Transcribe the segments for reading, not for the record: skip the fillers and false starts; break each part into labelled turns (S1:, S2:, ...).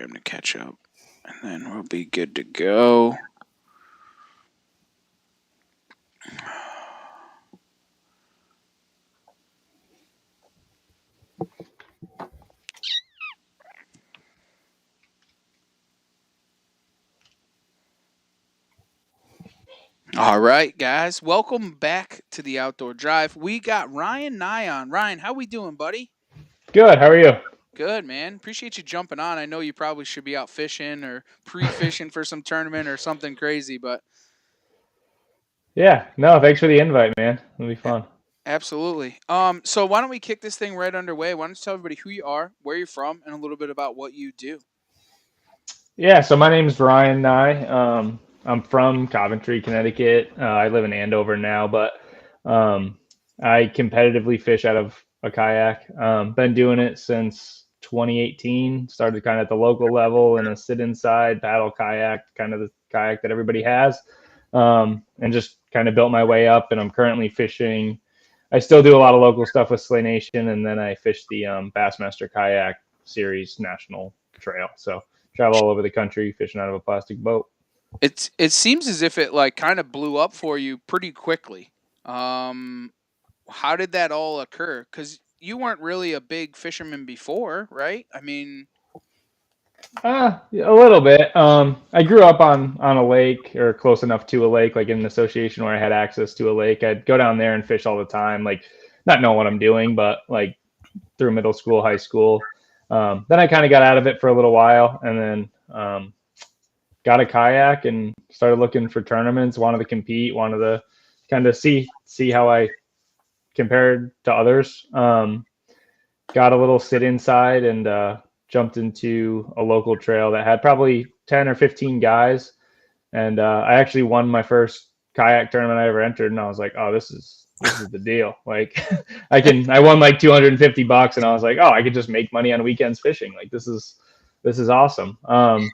S1: him to catch up, and then we'll be good to go. All right, guys, welcome back to the Outdoor Drive. We got Ryan Nye on. Ryan, how we doing, buddy?
S2: Good. How are you?
S1: Good, man. Appreciate you jumping on. I know you probably should be out fishing or pre-fishing for some tournament or something crazy, but
S2: Yeah. No, thanks for the invite, man. It'll be fun.
S1: absolutely. So why don't we kick this thing right underway? Why don't you tell everybody who you are, where you're from, and a little bit about what you do?
S2: Yeah. So my name's Ryan Nye. I'm from Coventry, Connecticut. I live in Andover now, but um, I competitively fish out of a kayak. Been doing it since 2018. Started kind of at the local level in a sit-inside paddle kayak, kind of the kayak that everybody has, and just kind of built my way up. And I'm currently fishing. I still do a lot of local stuff with Slay Nation, and then I fish the Bassmaster Kayak Series National Trail. So travel all over the country fishing out of a plastic boat.
S1: It seems as if it like kind of blew up for you pretty quickly. Um, how did that all occur? Because you weren't really a big fisherman before, right? I mean,
S2: A little bit. I grew up on a lake or close enough to a lake, like in an association where I had access to a lake. I'd go down there and fish all the time, like not know what I'm doing, but like through middle school, high school. Then I kind of got out of it for a little while, and then got a kayak and started looking for tournaments. Wanted to compete. Wanted to kind of see how I compared to others. Got a little sit inside and jumped into a local trail that had probably 10 or 15 guys. And I actually won my first kayak tournament I ever entered. And I was like, oh, this is the deal. Like I won like $250 and I was like, oh, I could just make money on weekends fishing. Like this is awesome. And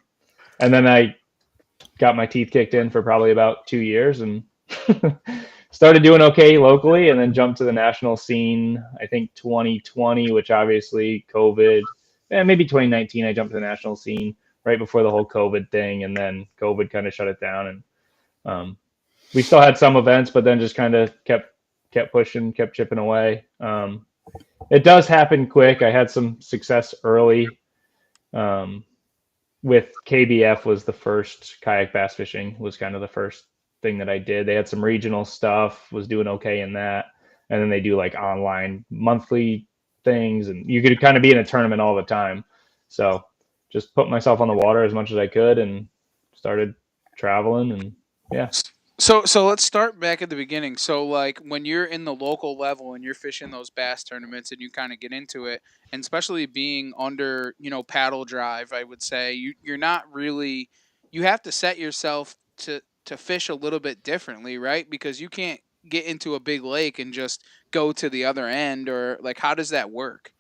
S2: then I got my teeth kicked in for probably about 2 years and started doing okay locally, and then jumped to the national scene. I think 2020, which obviously COVID, and maybe 2019, I jumped to the national scene right before the whole COVID thing, and then COVID kind of shut it down. And we still had some events, but then just kind of kept pushing, kept chipping away. It does happen quick. I had some success early. With KBF was the first kayak bass fishing, was kind of the first thing that I did. They had some regional stuff, was doing okay in that. And then they do like online monthly things, and you could kind of be in a tournament all the time. So just put myself on the water as much as I could and started traveling, and yeah.
S1: so let's start back at the beginning. So like when you're in the local level and you're fishing those bass tournaments and you kind of get into it, and especially being under, paddle drive, I would say you're not really, you have to set yourself to fish a little bit differently, right? Because you can't get into a big lake and just go to the other end, or like how does that work?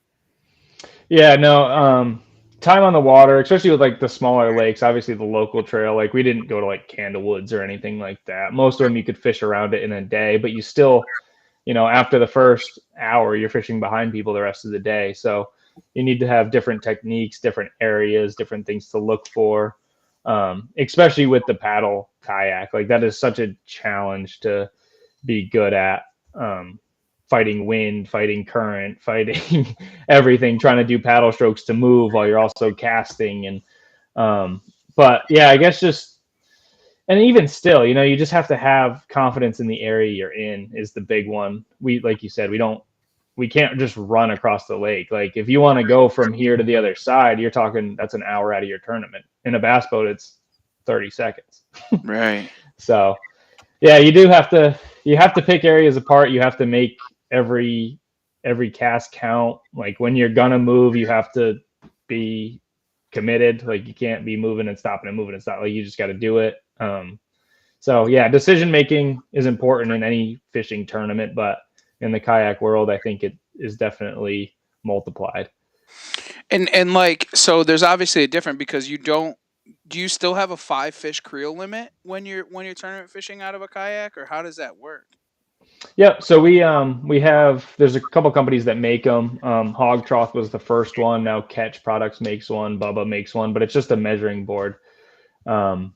S2: Yeah, no, time on the water, especially with like the smaller lakes, obviously the local trail, like we didn't go to like Candlewoods or anything like that. Most of them you could fish around it in a day, but you still, after the first hour, you're fishing behind people the rest of the day. So you need to have different techniques, different areas, different things to look for, especially with the paddle kayak. Like that is such a challenge to be good at. Fighting wind, fighting current, fighting everything, trying to do paddle strokes to move while you're also casting. And but yeah, I guess just, and even still, you just have to have confidence in the area you're in is the big one. We, like you said, we can't just run across the lake. Like if you want to go from here to the other side, you're talking that's an hour out of your tournament. In a bass boat, it's 30 seconds.
S1: Right.
S2: So yeah, you have to pick areas apart. You have to make every cast count. Like when you're gonna move, you have to be committed. Like you can't be moving and stopping and moving and stopping. Like you just got to do it. So yeah, decision making is important in any fishing tournament, but in the kayak world, I think it is definitely multiplied.
S1: And like, so there's obviously a different, because you don't, do you still have a 5 fish creel limit when you're tournament fishing out of a kayak, or how does that work?
S2: Yep. So we have there's a couple companies that make them. Hog Trough was the first one. Now Catch Products makes one. Bubba makes one, but it's just a measuring board. Um,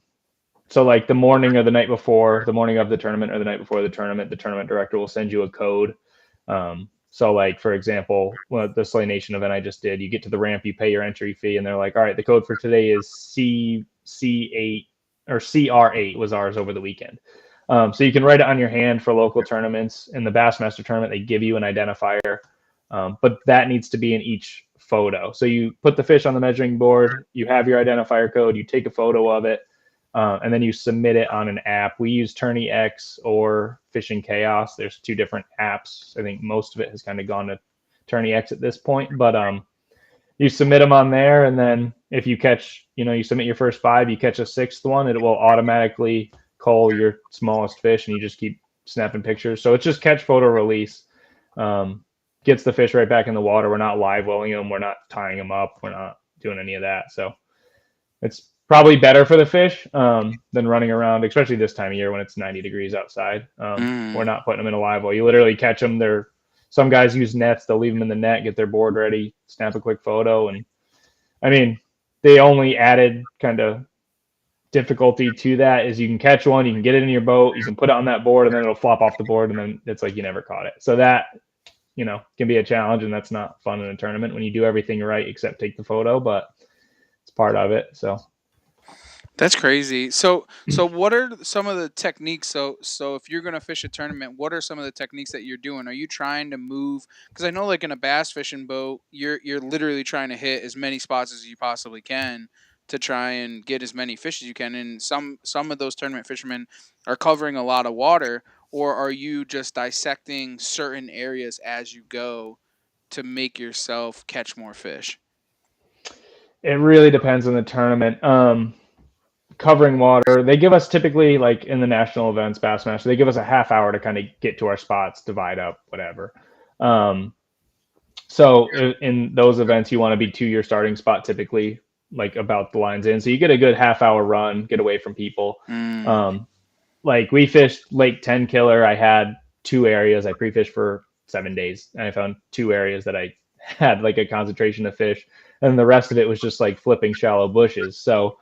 S2: so like the morning or the night before, the morning of the tournament or the night before the tournament director will send you a code. So like for example, the Slay Nation event I just did, you get to the ramp, you pay your entry fee, and they're like, all right, the code for today is C8 or CR8 was ours over the weekend. So you can write it on your hand for local tournaments. In the Bassmaster tournament, they give you an identifier, but that needs to be in each photo. So you put the fish on the measuring board, you have your identifier code, you take a photo of it, and then you submit it on an app. We use Tourney X or Fishing Chaos. There's two different apps. I think most of it has kind of gone to Tourney X at this point, but you submit them on there, and then if you catch, you submit your first five, you catch a sixth one, it will automatically cull your smallest fish, and you just keep snapping pictures. So it's just catch, photo, release. Gets the fish right back in the water. We're not live welling them. We're not tying them up. We're not doing any of that. So it's probably better for the fish than running around, especially this time of year when it's 90 degrees outside. We're
S1: Mm.
S2: not putting them in a live well. You literally catch them. Some guys use nets. They'll leave them in the net, get their board ready, snap a quick photo, and I mean, they only added kind of difficulty to that is you can catch one, you can get it in your boat, you can put it on that board, and then it'll flop off the board, and then it's like you never caught it. So that can be a challenge, and that's not fun in a tournament when you do everything right except take the photo, but it's part of it. So
S1: That's crazy. So what are some of the techniques? So if you're gonna fish a tournament, what are some of the techniques that you're doing? Are you trying to move? Because I know, like in a bass fishing boat, you're literally trying to hit as many spots as you possibly can to try and get as many fish as you can. And some of those tournament fishermen are covering a lot of water, or are you just dissecting certain areas as you go to make yourself catch more fish?
S2: it really depends on the tournament. Covering water, they give us typically like in the national events, Bassmaster, they give us a half hour to kind of get to our spots, divide up, whatever. Um, So in those events, you want to be to your starting spot typically, like about the lines in. So you get a good half-hour run, get away from people.
S1: Mm.
S2: Um, like we fished Lake 10 Killer. I had two areas. I pre-fished for 7 days, and I found two areas that I had like a concentration of fish, and the rest of it was just like flipping shallow bushes. So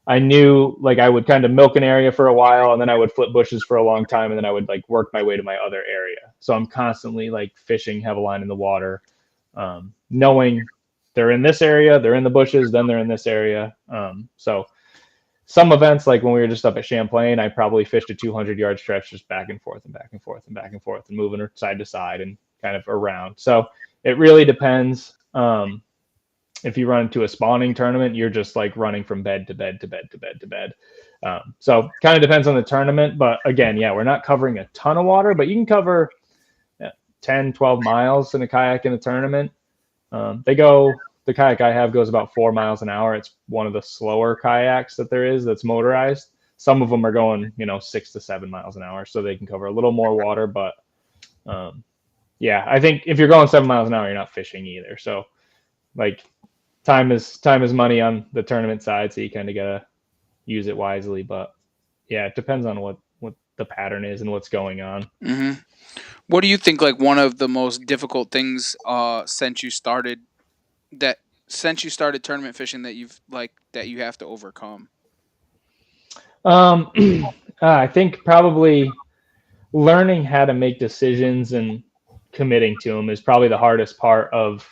S2: I knew like I would kind of milk an area for a while, and then I would flip bushes for a long time, and then I would like work my way to my other area. So I'm constantly like fishing, have a line in the water, knowing they're in this area, they're in the bushes, then they're in this area. So some events, like when we were just up at Champlain, I probably fished a 200-yard stretch just back and forth and back and forth and back and forth and moving side to side and kind of around. So it really depends. If you run into a spawning tournament, you're just like running from bed to bed to bed to bed to bed. So kind of depends on the tournament. But again, yeah, we're not covering a ton of water, but you can cover 10, 12 miles in a kayak in a tournament. The kayak I have goes about 4 miles an hour. It's one of the slower kayaks that there is that's motorized. Some of them are going, 6 to 7 miles an hour, so they can cover a little more water. But yeah, I think if you're going 7 miles an hour, you're not fishing either. So like time is money on the tournament side, so you kind of gotta use it wisely. But yeah, it depends on what the pattern is and what's going on.
S1: Hmm. What do you think, like one of the most difficult things that since you started tournament fishing that you have to overcome?
S2: Um, I think probably learning how to make decisions and committing to them is probably the hardest part of.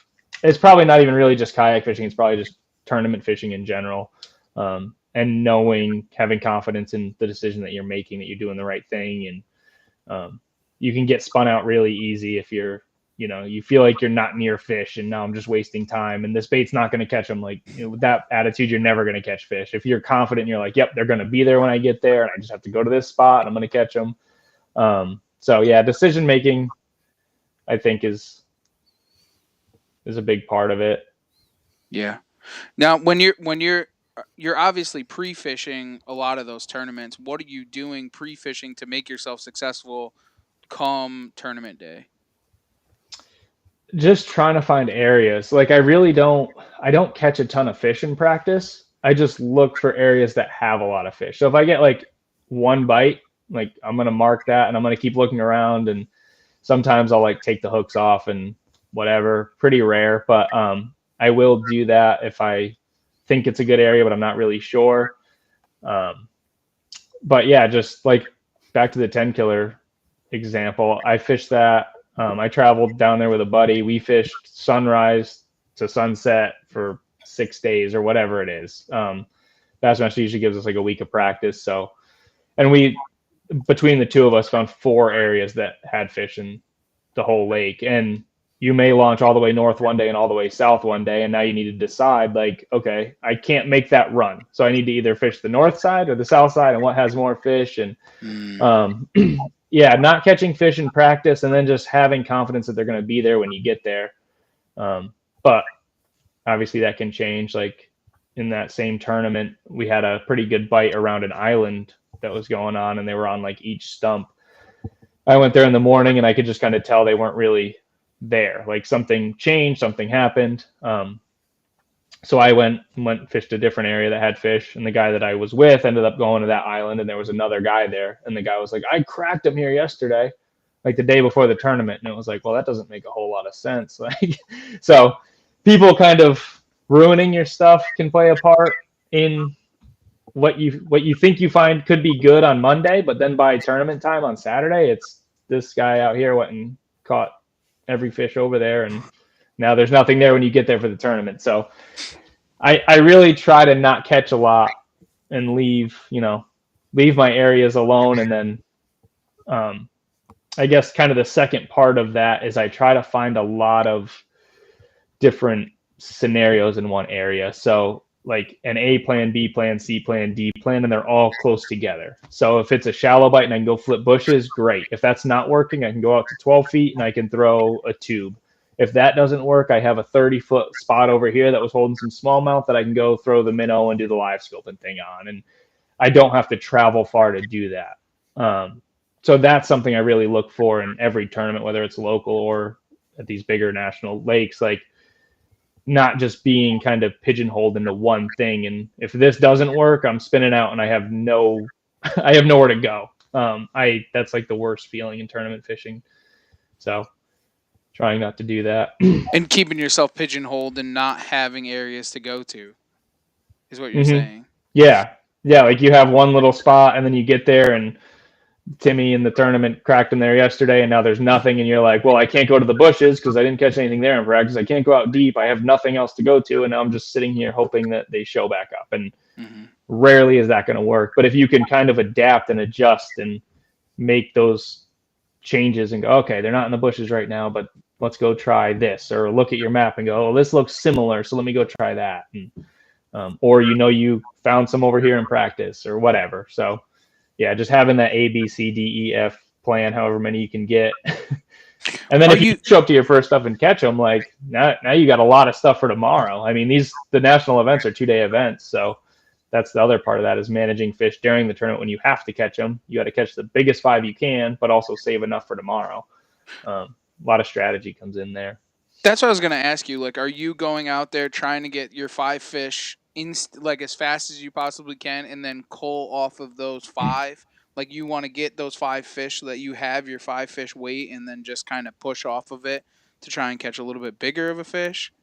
S2: It's probably not even really just kayak fishing. It's probably just tournament fishing in general. And knowing, having confidence in the decision that you're making, that you're doing the right thing, and you can get spun out really easy if you feel like you're not near fish, and now I'm just wasting time, and this bait's not going to catch them. Like with that attitude, you're never going to catch fish. If you're confident, you're like, yep, they're going to be there when I get there, and I just have to go to this spot, and I'm going to catch them. So yeah, decision making, I think is a big part of it.
S1: Yeah. Now, when you're obviously pre-fishing a lot of those tournaments, what are you doing pre-fishing to make yourself successful come tournament day?
S2: Just trying to find areas. Like I don't catch a ton of fish in practice. I just look for areas that have a lot of fish. So if I get like one bite, Like I'm gonna mark that and I'm gonna keep looking around, and sometimes I'll like take the hooks off and whatever. Pretty rare, but I will do that if I think it's a good area, but I'm not really sure. Um, but yeah, just like back to the 10 killer example, I fished that. I traveled down there with a buddy. We fished sunrise to sunset for 6 days or whatever it is. Bassmaster usually gives us like a week of practice. So, and we, between the two of us, found 4 areas that had fish in the whole lake. And you may launch all the way north one day and all the way south one day. And now you need to decide, like, okay, I can't make that run. So I need to either fish the north side or the south side and what has more fish. And um, yeah, not catching fish in practice and then just having confidence that they're going to be there when you get there. But obviously that can change. Like in that same tournament, we had a pretty good bite around an island that was going on, and they were on like each stump. I went there in the morning and I could just kind of tell they weren't really there. Like something changed, something happened. So I went fished a different area that had fish, and the guy that I was with ended up going to that island, and there was another guy there, and the guy was like, I cracked him here yesterday, like the day before the tournament. And it was like, well, that doesn't make a whole lot of sense. Like, so people kind of ruining your stuff can play a part in what you think you find could be good on Monday, but then by tournament time on Saturday, it's this guy out here went and caught every fish over there, and now there's nothing there when you get there for the tournament. So I really try to not catch a lot and leave my areas alone. And then I guess kind of the second part of that is I try to find a lot of different scenarios in one area. So like an A plan, B plan, C plan, D plan, and they're all close together. So if it's a shallow bite and I can go flip bushes, great. If that's not working, I can go out to 12 feet and I can throw a tube. If that doesn't work, I have a 30-foot spot over here that was holding some smallmouth that I can go throw the minnow and do the live scoping thing on. And I don't have to travel far to do that. So that's something I really look for in every tournament, whether it's local or at these bigger national lakes, like not just being kind of pigeonholed into one thing. And if this doesn't work, I'm spinning out and I have nowhere to go. That's like the worst feeling in tournament fishing. So trying not to do that.
S1: And keeping yourself pigeonholed and not having areas to go to is what you're
S2: Mm-hmm.
S1: saying.
S2: Yeah. Yeah. Like you have one little spot and then you get there and Timmy in the tournament cracked him there yesterday, and now there's nothing, and you're like, well, I can't go to the bushes because I didn't catch anything there in practice. I can't go out deep. I have nothing else to go to, and now I'm just sitting here hoping that they show back up. And rarely is that going to work. But if you can kind of adapt and adjust and make those changes and go, okay, they're not in the bushes right now, but let's go try this, or look at your map and go, oh, this looks similar, so let me go try that. And, or you found some over here in practice or whatever. So yeah, just having that A, B, C, D, E, F plan, however many you can get. And then if you show up to your first stuff and catch them, like now you got a lot of stuff for tomorrow. I mean, the national events are 2-day events. So that's the other part of that is managing fish during the tournament when you have to catch them. You got to catch the biggest 5 you can, but also save enough for tomorrow. A lot of strategy comes in there.
S1: That's what I was going to ask you. Like, are you going out there trying to get your 5 fish like as fast as you possibly can, and then cull off of those 5? Like, you want to get those 5 fish so that you have your 5 fish weight, and then just kind of push off of it to try and catch a little bit bigger of a fish?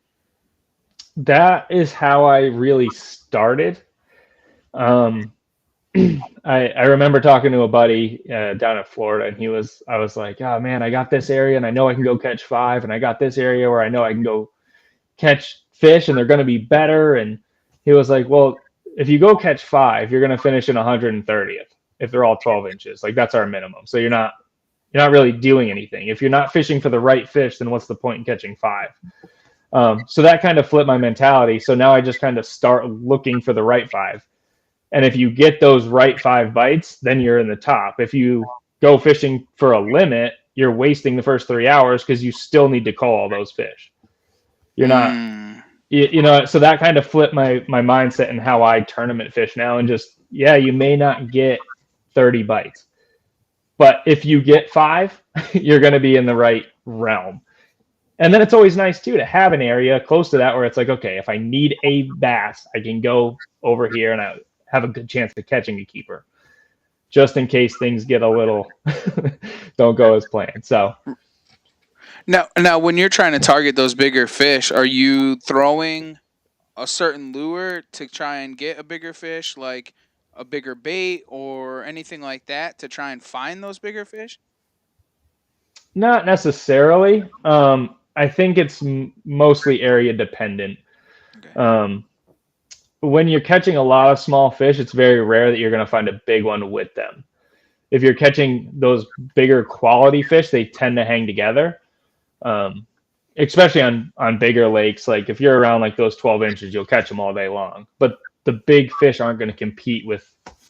S2: That is how I really started. I remember talking to a buddy down in Florida, and I was like, oh man, I got this area and I know I can go catch 5, and I got this area where I know I can go catch fish and they're going to be better. And he was like, well, if you go catch 5, you're going to finish in 130th if they're all 12 inches. Like that's our minimum. So you're not really doing anything. If you're not fishing for the right fish, then what's the point in catching 5? So that kind of flipped my mentality. So now I just kind of start looking for the right 5. And if you get those right 5 bites, then you're in the top. If you go fishing for a limit, you're wasting the first 3 hours because you still need to call all those fish. You're not, so that kind of flipped my mindset and how I tournament fish now. And just, yeah, you may not get 30 bites, but if you get 5, you're going to be in the right realm. And then it's always nice too to have an area close to that where it's like, okay, if I need a bass, I can go over here and I have a good chance of catching a keeper. just in case things get a little don't go as planned. So
S1: Now, when you're trying to target those bigger fish, are you throwing a certain lure to try and get a bigger fish, like a bigger bait or anything like that, to try and find those bigger fish?
S2: not necessarily. I think it's mostly area dependent.
S1: Okay.
S2: Um, when you're catching a lot of small fish, it's very rare that you're going to find a big one with them. If you're catching those bigger quality fish, they tend to hang together, um, especially on bigger lakes. Like if you're around like those 12 inches, you'll catch them all day long. But the big fish aren't going to compete with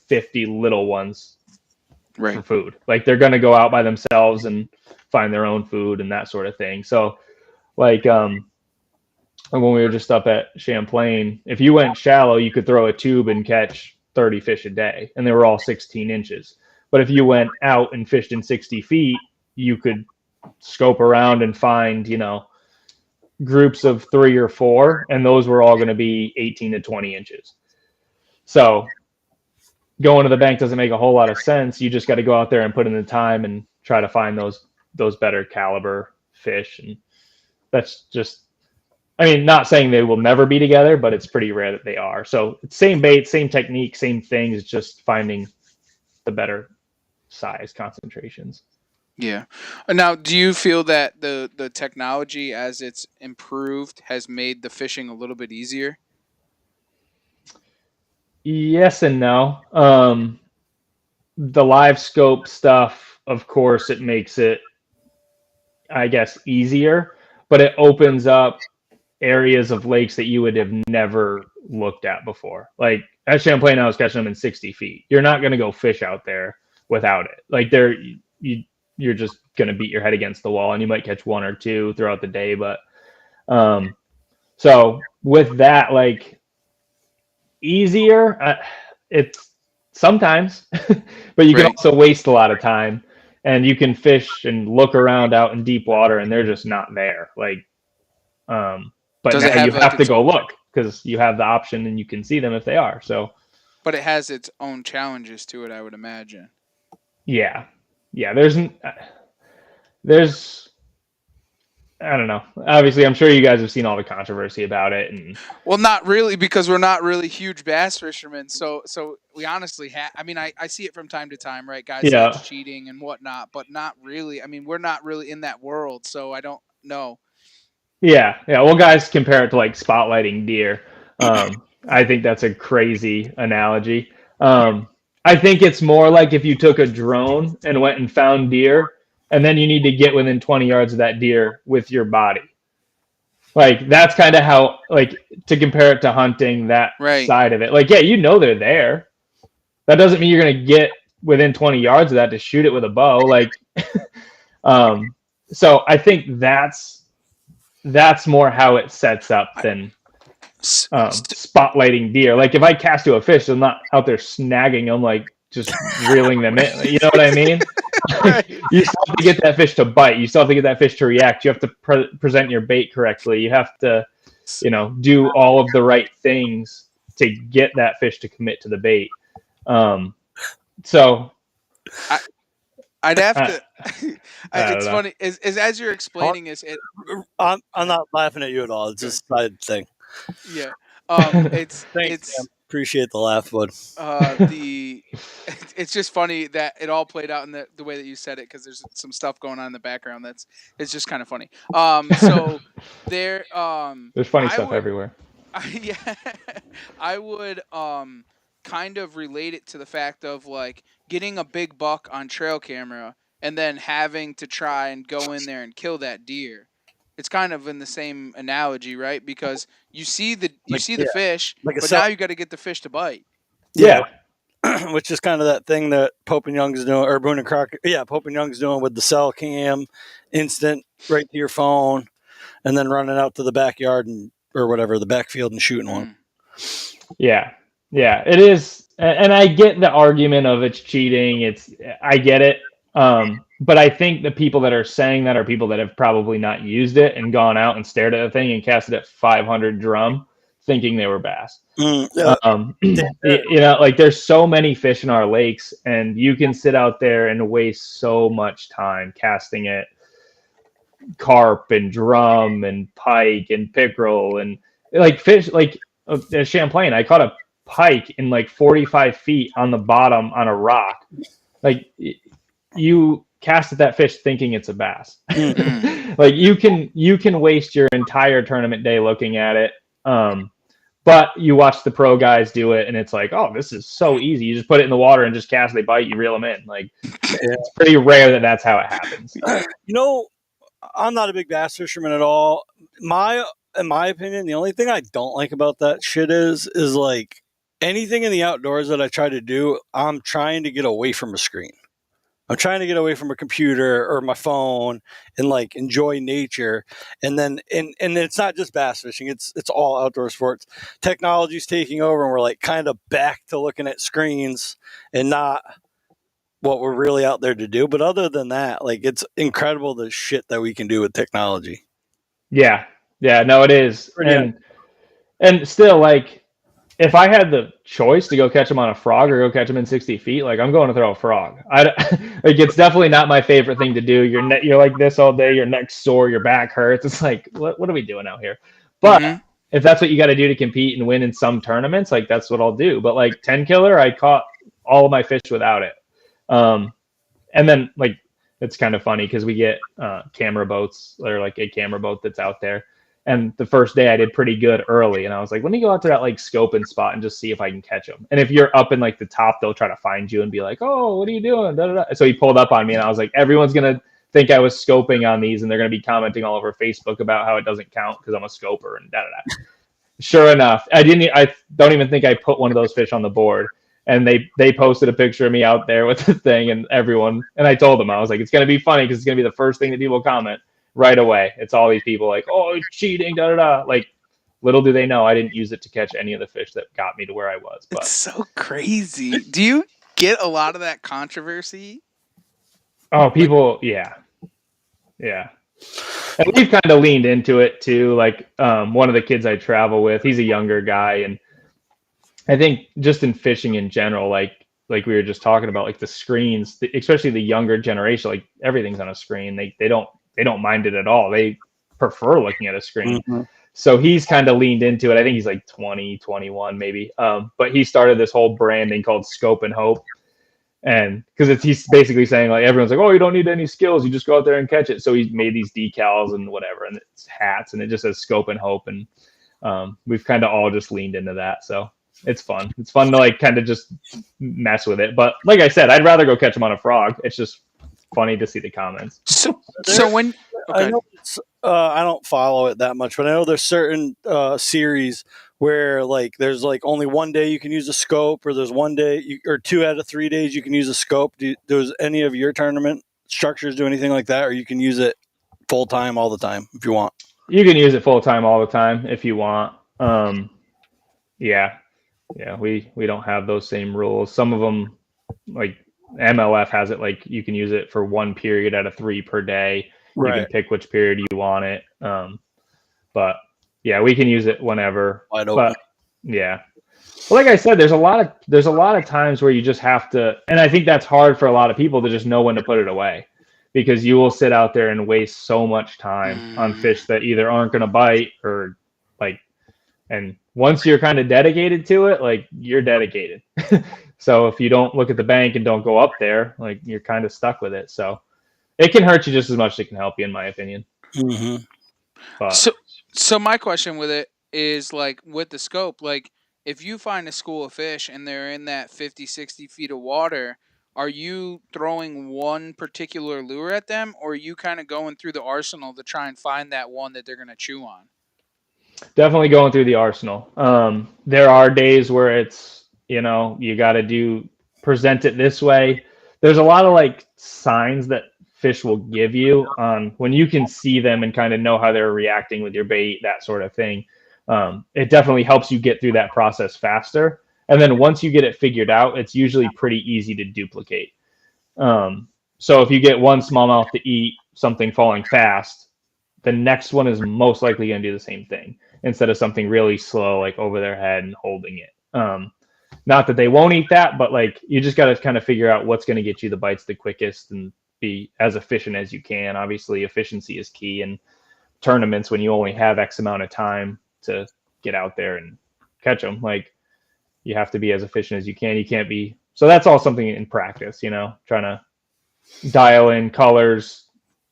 S2: 50 little ones for
S1: Right.
S2: food. Like they're going to go out by themselves and find their own food and that sort of thing. So like when we were just up at Champlain, if you went shallow, you could throw a tube and catch 30 fish a day, and they were all 16 inches. But if you went out and fished in 60 feet, you could scope around and find, groups of 3 or 4, and those were all going to be 18 to 20 inches. So going to the bank doesn't make a whole lot of sense. You just got to go out there and put in the time and try to find those better caliber fish. And that's just, I mean, not saying they will never be together, but it's pretty rare that they are. So same bait, same technique, same things, just finding the better size concentrations.
S1: Yeah. Now, do you feel that the technology, as it's improved, has made the fishing a little bit easier?
S2: Yes and no. The live scope stuff, of course, it makes it, I guess, easier, but it opens up areas of lakes that you would have never looked at before. Like at Champlain, I was catching them in 60 feet. You're not going to go fish out there without it. Like you're just going to beat your head against the wall, and you might catch one or two throughout the day. But um, so with that, like easier, it's sometimes, but you can
S1: Right.
S2: also waste a lot of time, and you can fish and look around out in deep water, and they're just not there. Like but
S1: Does it
S2: now you
S1: have like
S2: have to
S1: its
S2: go look because you have the option and you can see them if they are. So
S1: but it has its own challenges to it, I would imagine.
S2: yeah, yeah. There's I don't know. Obviously, I'm sure you guys have seen all the controversy about it, and
S1: Well, not really, because we're not really huge bass fishermen. So we honestly I mean, I see it from time to time, right? Guys say it's
S2: yeah,
S1: cheating and whatnot, but not really. I mean, we're not really in that world, so I don't know.
S2: yeah, yeah. Well, guys compare it to like spotlighting deer. I think that's a crazy analogy. I think it's more like if you took a drone and went and found deer, and then you need to get within 20 yards of that deer with your body. Like that's kind of how, like, to compare it to hunting, that
S1: Right.
S2: side of it. Like, yeah, they're there. That doesn't mean you're gonna get within 20 yards of that to shoot it with a bow. Like, um, so I think that's more how it sets up
S1: I,
S2: than
S1: s- st-
S2: spotlighting deer. Like if I cast to a fish, I'm not out there snagging them, like just reeling them in. You know what I mean?
S1: right.
S2: Like, you still have to get that fish to bite. You still have to get that fish to react. You have to present your bait correctly. You have to,
S1: S-
S2: do all of the right things to get that fish to commit to the bait. Um, so
S1: I I'd have
S2: I,
S1: to.
S2: I don't
S1: It's
S2: know.
S1: funny is as you're explaining this.
S3: I'm not laughing at you at all. It's
S1: Good.
S3: just a side thing.
S1: Yeah.
S3: Thanks, Sam. Appreciate the laugh, bud.
S1: The it's just funny that it all played out in the way that you said it, because there's some stuff going on in the background that's it's just kind of funny. So there
S2: There's funny
S1: I
S2: stuff
S1: would
S2: everywhere.
S1: yeah, I would kind of relate it to the fact of like getting a big buck on trail camera and then having to try and go in there and kill that deer. It's kind of in the same analogy, right? Because you
S3: Like
S1: see the
S3: yeah,
S1: fish,
S3: like a
S1: but
S3: cell.
S1: now you got to get the fish to bite.
S3: Yeah,
S2: Yeah,
S3: which is kind of that thing that Pope and Young's doing, or Boone and Crockett. Yeah, Pope and Young's doing with the cell cam, instant right to your phone, and then running out to the backyard and or whatever the backfield and shooting one.
S1: Mm.
S2: yeah, yeah. It is, and I get the argument of it's cheating. I get it. But I think the people that are saying that are people that have probably not used it and gone out and stared at the thing and cast it at 500 drum thinking they were bass.
S3: Yeah.
S2: Like there's so many fish in our lakes, and you can sit out there and waste so much time casting at carp and drum and pike and pickerel and like fish. Like Champlain, I caught a pike in like 45 feet on the bottom on a rock. Like you cast at that fish thinking it's a bass. Like you can waste your entire tournament day looking at it. But you watch the pro guys do it, and it's like, oh, this is so easy. You just put it in the water and just cast. They bite, you reel them in. Like it's pretty rare that that's how it happens.
S3: I'm not a big bass fisherman at all. In my opinion, the only thing I don't like about that shit is like anything in the outdoors that I try to do, I'm trying to get away from a screen. I'm trying to get away from a computer or my phone and like enjoy nature. And then and it's not just bass fishing, it's all outdoor sports. Technology's taking over and we're like kind of back to looking at screens and not what we're really out there to do. But other than that, like it's incredible the shit that we can do with technology.
S2: Yeah. No, it is. And still, like, if I had the choice to go catch them on a frog or go catch them in 60 feet, like I'm going to throw a frog. Like it's definitely not my favorite thing to do. You're like this all day. Your neck's sore. Your back hurts. It's like, what are we doing out here? But if that's what you got to do to compete and win in some tournaments, like that's what I'll do. But like 10 killer, I caught all of my fish without it. And then like it's kind of funny because we get camera boats or like a camera boat that's out there. And the first day I did pretty good early, and I was like, let me go out to that like scoping spot and just see if I can catch them. And if you're up in like the top, they'll try to find you and be like, oh, what are you doing? Da, da, da. So he pulled up on me, and I was like, everyone's gonna think I was scoping on these, and they're gonna be commenting all over Facebook about how it doesn't count because I'm a scoper and da da da. Sure enough, I don't even think I put one of those fish on the board. And they posted a picture of me out there with the thing, and I told them, I was like, it's gonna be funny because it's gonna be the first thing that people comment right away. It's all these people like, oh, it's cheating, da da da. Like, little do they know I didn't use it to catch any of the fish that got me to where I was. But
S1: it's so crazy. Do you get a lot of that controversy?
S2: Oh, people, yeah. And we've kind of leaned into it too. Like, one of the kids I travel with, he's a younger guy, and I think just in fishing in general, like we were just talking about, like the screens, especially the younger generation, like everything's on a screen. They don't mind it at all. They prefer looking at a screen. So he's kind of leaned into it. I think he's like 20, 21 maybe. But he started this whole branding called Scope and Hope. And because he's basically saying like, everyone's like, oh, you don't need any skills. You just go out there and catch it. So he's made these decals and whatever, and it's hats, and it just says Scope and Hope. And we've kind of all just leaned into that. So it's fun. It's fun to like kind of just mess with it. But like I said, I'd rather go catch them on a frog. It's just funny to see the comments.
S1: So when
S3: I know I don't follow it that much, but I know there's certain series where like there's like only one day you can use a scope, or there's one day or 2 out of 3 days you can use a scope. Does any of your tournament structures do anything like that, or you can use it full time all the time if you want?
S2: You can use it full time all the time if you want. Yeah, we don't have those same rules. Some of them, like MLF has it like you can use it for 1 period out of 3 per day. Right. You can pick which period you want it. But yeah, we can use it whenever.
S3: Wide open.
S2: But yeah. Well, like I said, there's a lot of times where you just have to, and I think that's hard for a lot of people to just know when to put it away, because you will sit out there and waste so much time on fish that either aren't going to bite or like, and once you're kind of dedicated to it, like you're dedicated. So if you don't look at the bank and don't go up there, like you're kind of stuck with it. So it can hurt you just as much as it can help you, in my opinion. But,
S1: so my question with it is like with the scope, like if you find a school of fish and they're in that 50, 60 feet of water, are you throwing one particular lure at them, or are you kind of going through the arsenal to try and find that one that they're going to chew on?
S2: Definitely going through the arsenal. There are days where it's, you got to present it this way. There's a lot of like signs that fish will give you on when you can see them and kind of know how they're reacting with your bait, that sort of thing. It definitely helps you get through that process faster. And then once you get it figured out, it's usually pretty easy to duplicate. So if you get one smallmouth to eat something falling fast, the next one is most likely going to do the same thing. instead of something really slow, like over their head and holding it. Not that they won't eat that, but like you just got to kind of figure out what's going to get you the bites the quickest and be as efficient as you can. Obviously, efficiency is key in tournaments when you only have X amount of time to get out there and catch them. Like you have to be as efficient as you can. You can't be. So that's all something in practice, trying to dial in colors,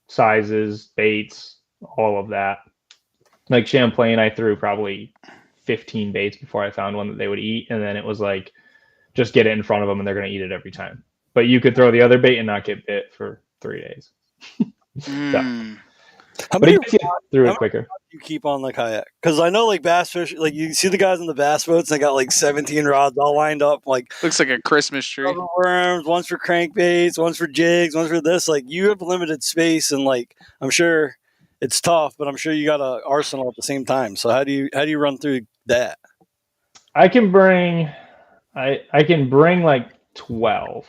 S2: sizes, baits, all of that. Like Champlain, I threw probably 15 baits before I found one that they would eat. And then it was like, just get it in front of them and they're going to eat it every time. But you could throw the other bait and not get bit for 3 days.
S1: Mm.
S3: How
S2: But
S3: many
S2: it gets you through it quicker.
S3: you keep on the kayak? Because I know like bass fish, like you see the guys in the bass boats, they got like 17 rods all lined up, like
S1: Looks like a Christmas tree.
S3: worms, one's for crankbaits, one's for jigs, one's for this. Like you have limited space, and like I'm sure it's tough, but I'm sure you got an arsenal at the same time. So how do you run through that?
S2: I can bring like 12.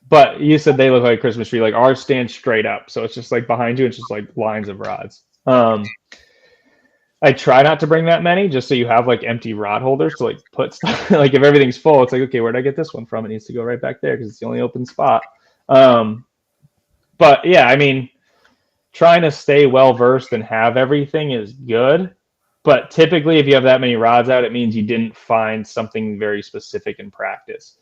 S2: But you said they look like a Christmas tree. Like ours stands straight up, so it's just like behind you. It's just like lines of rods. I try not to bring that many, just so you have like empty rod holders to like put stuff. Like if everything's full, it's like, okay, where'd I get this one from? It needs to go right back there because it's the only open spot. But yeah, I mean, trying to stay well versed and have everything is good. But typically, if you have that many rods out, it means you didn't find something very specific in practice.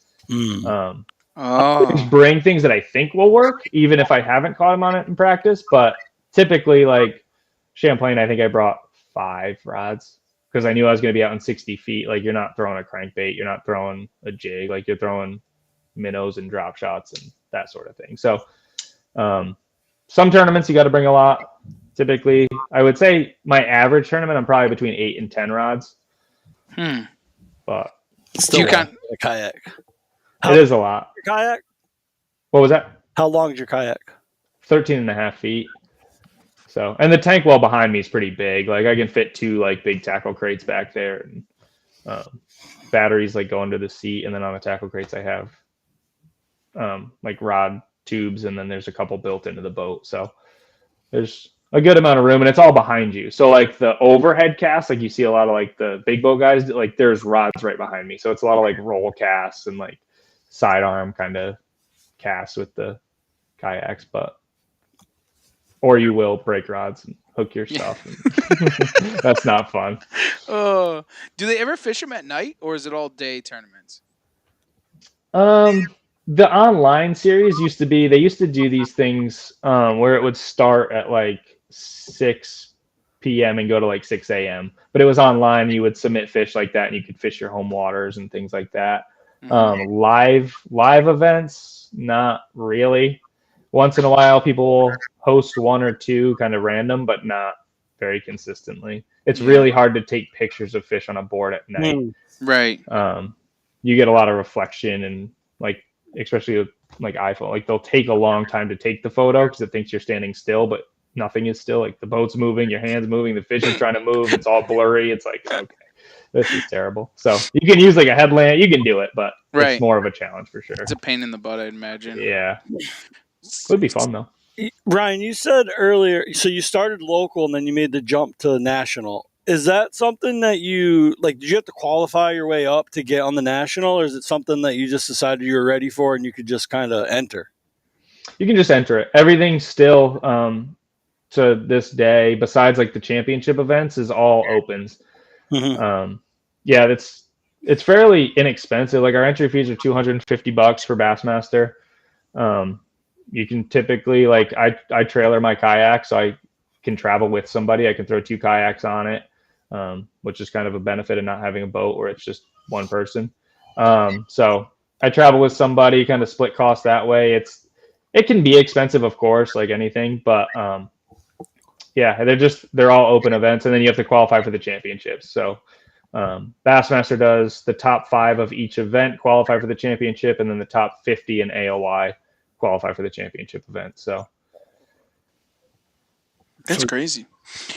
S2: I just bring things that I think will work, even if I haven't caught them on it in practice. But typically, like Champlain, I think I brought 5 rods because I knew I was going to be out in 60 feet. Like you're not throwing a crankbait, you're not throwing a jig, like you're throwing minnows and drop shots and that sort of thing. So some tournaments you got to bring a lot. Typically, I would say my average tournament, I'm probably between 8 and 10 rods. But
S3: still you can't a kayak.
S2: It is a lot.
S3: Your kayak?
S2: What was that?
S3: How long is your kayak?
S2: 13 and a half feet. So, and the tank well behind me is pretty big. Like I can fit 2 like big tackle crates back there, and batteries like go under the seat. And then on the tackle crates, I have like rod tubes, and then there's a couple built into the boat. So there's a good amount of room, and it's all behind you. So like the overhead cast, like you see a lot of like the big boat guys, like there's rods right behind me. So it's a lot of like roll casts and like sidearm kind of casts with the kayaks, or you will break rods and hook your stuff. That's not fun.
S1: Do they ever fish them at night, or is it all day tournaments?
S2: The online series they used to do these things where it would start at like 6 p.m. and go to like 6 a.m. But it was online. You would submit fish like that, and you could fish your home waters and things like that. Live events, not really. Once in a while, people will host 1 or 2 kind of random, but not very consistently. It's really hard to take pictures of fish on a board at night.
S1: Right.
S2: You get a lot of reflection, and like especially with like iPhone, like they'll take a long time to take the photo because it thinks you're standing still, but nothing is still. Like the boat's moving, your hand's moving, the fish is trying to move. It's all blurry. It's like, okay, this is terrible. So you can use like a headlamp. You can do it, but it's more of a challenge for sure.
S1: It's a pain in the butt, I'd imagine.
S2: Yeah. It would be fun though.
S3: Ryan, you said earlier, so you started local and then you made the jump to national. Is that something that you like? Did you have to qualify your way up to get on the national, or is it something that you just decided you were ready for and you could just kind of enter?
S2: You can just enter it. Everything still to this day, besides like the championship events, is all opens. Yeah, it's fairly inexpensive. Like our entry fees are $250 for Bassmaster. You can typically like I trailer my kayak, so I can travel with somebody. I can throw 2 kayaks on it, which is kind of a benefit of not having a boat where it's just one person. So I travel with somebody, kind of split costs that way. It can be expensive, of course, like anything, but yeah, they're all open events, and then you have to qualify for the championships. So Bassmaster does the top 5 of each event qualify for the championship, and then the top 50 in AOY qualify for the championship event. So
S1: that's crazy.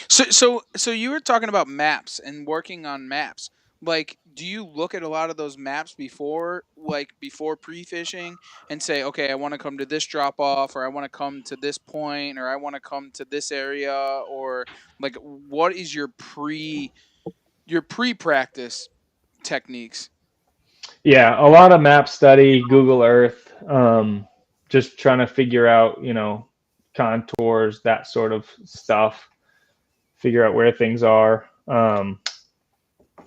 S1: So you were talking about maps and working on maps. like, do you look at a lot of those maps before, like before pre-fishing, and say, okay, I want to come to this drop off, or I want to come to this point, or I want to come to this area, or like, what is your pre-practice techniques?
S2: Yeah, a lot of map study, Google Earth, just trying to figure out, contours, that sort of stuff, figure out where things are.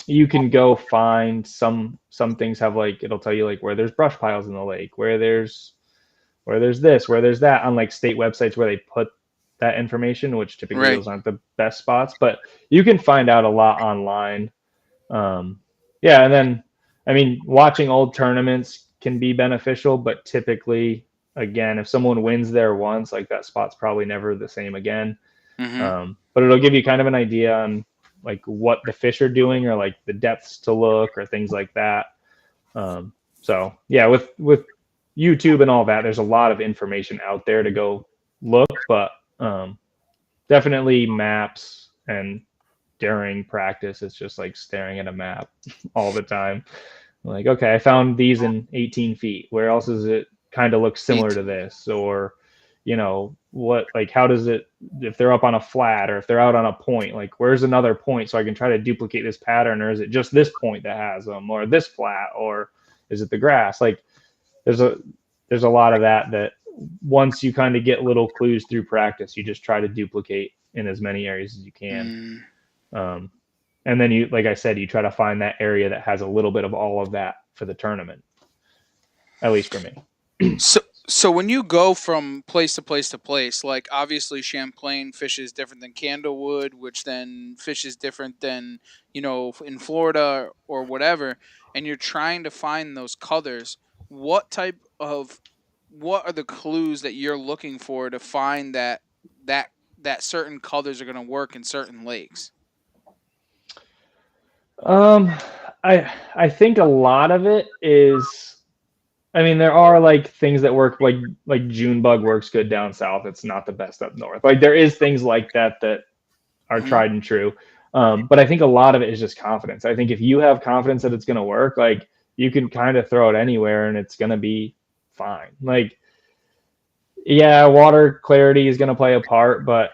S2: You can go find some things have like it'll tell you like where there's brush piles in the lake, where there's this, where there's that on like state websites where they put that information, which typically
S1: Right.
S2: those aren't the best spots, but you can find out a lot online. Um, yeah, and then I mean, watching old tournaments can be beneficial, but typically, again, if someone wins there once, like that spot's probably never the same again.
S1: Mm-hmm.
S2: But it'll give you kind of an idea on like what the fish are doing or like the depths to look or things like that. So yeah, with YouTube and all that, there's a lot of information out there to go look, but definitely maps and during practice, it's just like staring at a map all the time. Like, okay, I found these in 18 feet. Where else does it kind of look similar to
S1: 18.
S2: this? Or, what, like, how does it, if they're up on a flat or if they're out on a point, like, where's another point so I can try to duplicate this pattern? Or is it just this point that has them or this flat? Or is it the grass? Like, there's a, there's a lot of that once you kind of get little clues through practice, you just try to duplicate in as many areas as you can.
S1: Mm.
S2: Um, and then you, like I said, you try to find that area that has a little bit of all of that for the tournament, at least for me.
S1: So when you go from place to place to place, like obviously Champlain fish is different than Candlewood, which then fish is different than, in Florida or whatever, and you're trying to find those colors, what type of what are the clues that you're looking for to find that that certain colors are going to work in certain lakes?
S2: um, I think a lot of it is. I mean, there are like things that work, like June bug works good down south. It's not the best up north. Like there is things like that are
S1: Hmm.
S2: tried and true. But I think a lot of it is just confidence. I think if you have confidence that it's going to work, like you can kind of throw it anywhere and it's going to be fine. Like, yeah, water clarity is going to play a part, but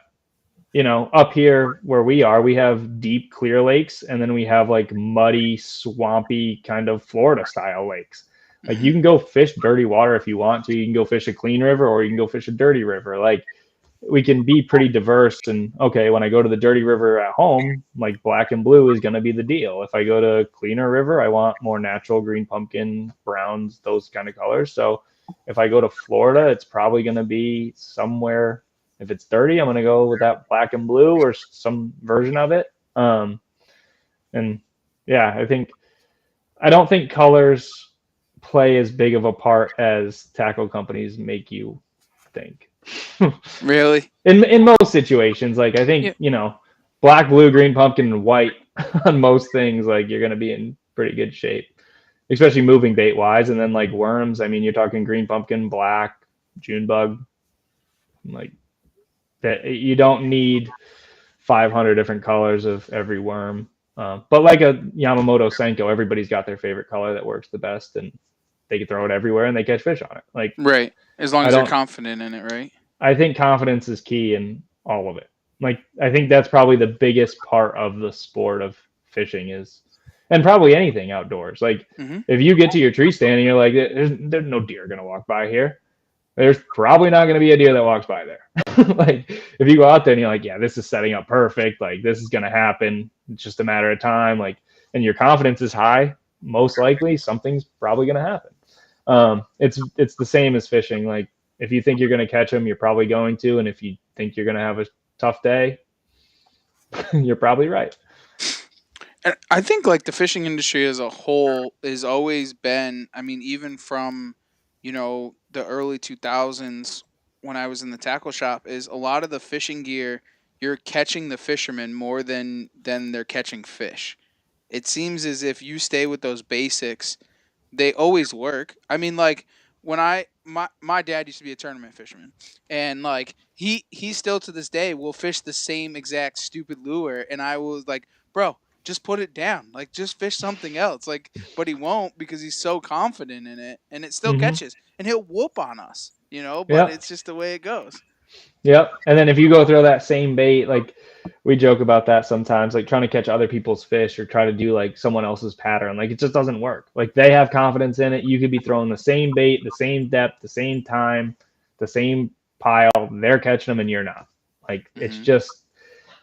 S2: up here where we are, we have deep, clear lakes, and then we have like muddy, swampy kind of Florida style lakes. Like
S1: Hmm.
S2: you can go fish dirty water if you want to. You can go fish a clean river or you can go fish a dirty river. Like we can be pretty diverse. And okay, when I go to the dirty river at home, like black and blue is going to be the deal. If I go to a cleaner river, I want more natural green pumpkin, browns, those kind of colors. So if I go to Florida, it's probably going to be somewhere. If it's dirty, I'm going to go with that black and blue or some version of it. And yeah, I don't think colors play as big of a part as tackle companies make you think.
S1: Really?
S2: In most situations, like I think
S1: Yeah.
S2: black, blue, green, pumpkin, and white on most things, like you're gonna be in pretty good shape, especially moving bait wise. And then like worms, I mean, you're talking green pumpkin, black, June bug, like that. You don't need 500 different colors of every worm. But like a Yamamoto Senko, everybody's got their favorite color that works the best, and they can throw it everywhere and they catch fish on it. Like
S1: Right. As long
S2: I
S1: as they're
S2: don't
S1: confident in it, right?
S2: I think confidence is key in all of it. Like I think that's probably the biggest part of the sport of fishing is, and probably anything outdoors. Like
S1: Hmm.
S2: if you get to your tree stand and you're like, there's no deer gonna walk by here. There's probably not gonna be a deer that walks by there. Like if you go out there and you're like, yeah, this is setting up perfect. Like this is gonna happen. It's just a matter of time. Like, and your confidence is high. Most likely, something's probably gonna happen. It's the same as fishing. Like if you think you're going to catch them, you're probably going to, and if you think you're going to have a tough day, you're probably right.
S1: And I think like the fishing industry as a whole has always been, I mean, even from, the early 2000s when I was in the tackle shop, is a lot of the fishing gear, you're catching the fishermen more than they're catching fish. It seems as if you stay with those basics, they always work. I mean, like when my dad used to be a tournament fisherman, and like he still to this day will fish the same exact stupid lure, and I was like, bro, just put it down. Like, just fish something else. Like, but he won't because he's so confident in it, and it still catches, and he'll whoop on us, but
S2: Yep.
S1: it's just the way it goes.
S2: Yep. And then if you go throw that same bait, like we joke about that sometimes, like trying to catch other people's fish or try to do like someone else's pattern, like it just doesn't work. Like they have confidence in it. You could be throwing the same bait, the same depth, the same time, the same pile. They're catching them and you're not. Like it's just,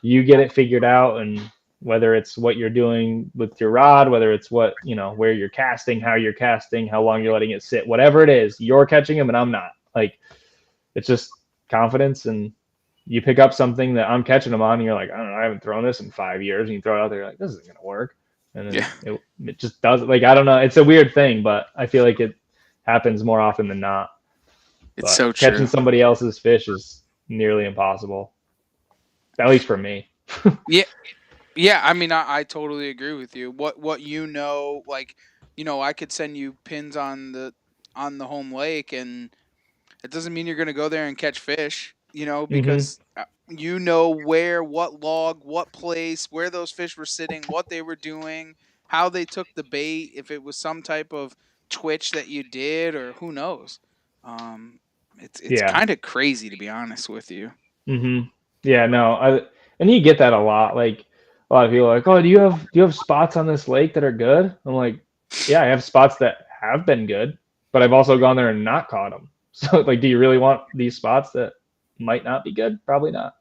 S2: you get it figured out. And whether it's what you're doing with your rod, whether it's what, where you're casting, how you're casting, how long you're letting it sit, whatever it is, you're catching them and I'm not. Like it's just confidence, and you pick up something that I'm catching them on and you're like, I don't know, I haven't thrown this in 5 years, and you throw it out there, you're like, this isn't going to work. And then it just does. Like, I don't know. It's a weird thing, but I feel like it happens more often than not.
S1: It's so true.
S2: Catching somebody else's fish is nearly impossible, at least for me.
S1: Yeah. I mean, I totally agree with you. What like, I could send you pins on the home lake, and it doesn't mean you're going to go there and catch fish, because what log, what place, where those fish were sitting, what they were doing, how they took the bait, if it was some type of twitch that you did, or who knows. It's kind of crazy, to be honest with you.
S2: Yeah, no, and you get that a lot. Like a lot of people are like, oh, do you have spots on this lake that are good? I'm like, yeah, I have spots that have been good, but I've also gone there and not caught them. So like, do you really want these spots that might not be good? Probably not.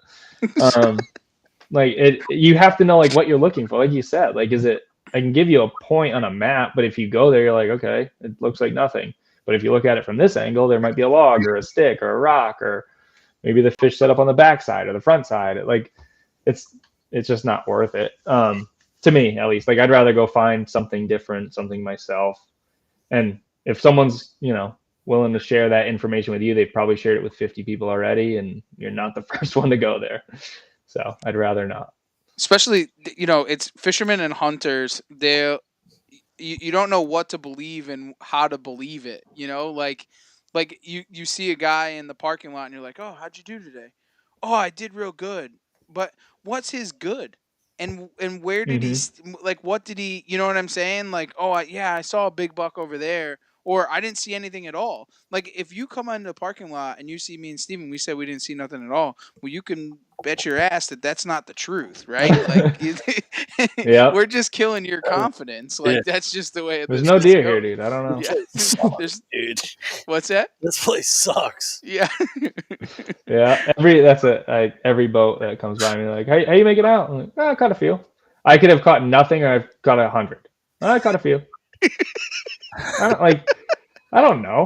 S2: Like you have to know like what you're looking for. Like you said, like, I can give you a point on a map, but if you go there, you're like, okay, it looks like nothing. But if you look at it from this angle, there might be a log or a stick or a rock, or maybe the fish set up on the back side or the front side. It's just not worth it. To me, at least. Like, I'd rather go find something different, something myself. And if someone's, willing to share that information with you, they've probably shared it with 50 people already, and you're not the first one to go there. So I'd rather not.
S1: Especially, it's fishermen and hunters. You don't know what to believe and how to believe it. Like you see a guy in the parking lot and you're like, oh, how'd you do today? Oh, I did real good. But what's his good? And where did he like? What did he? You know what I'm saying? Like, oh, I saw a big buck over there, or I didn't see anything at all. Like, if you come into the parking lot and you see me and Steven, we said we didn't see nothing at all. Well, you can bet your ass that that's not the truth, right? Like, we're just killing your confidence. Like, that's just the way.
S2: There's no deer here, dude. I don't know.
S1: Yeah.
S3: Dude.
S1: What's that?
S3: This place sucks.
S1: Yeah.
S2: Yeah. Every boat that comes by me, like, how you make it out? I'm like, I caught a few. I could have caught nothing, or I've caught 100. I caught a few. I don't know.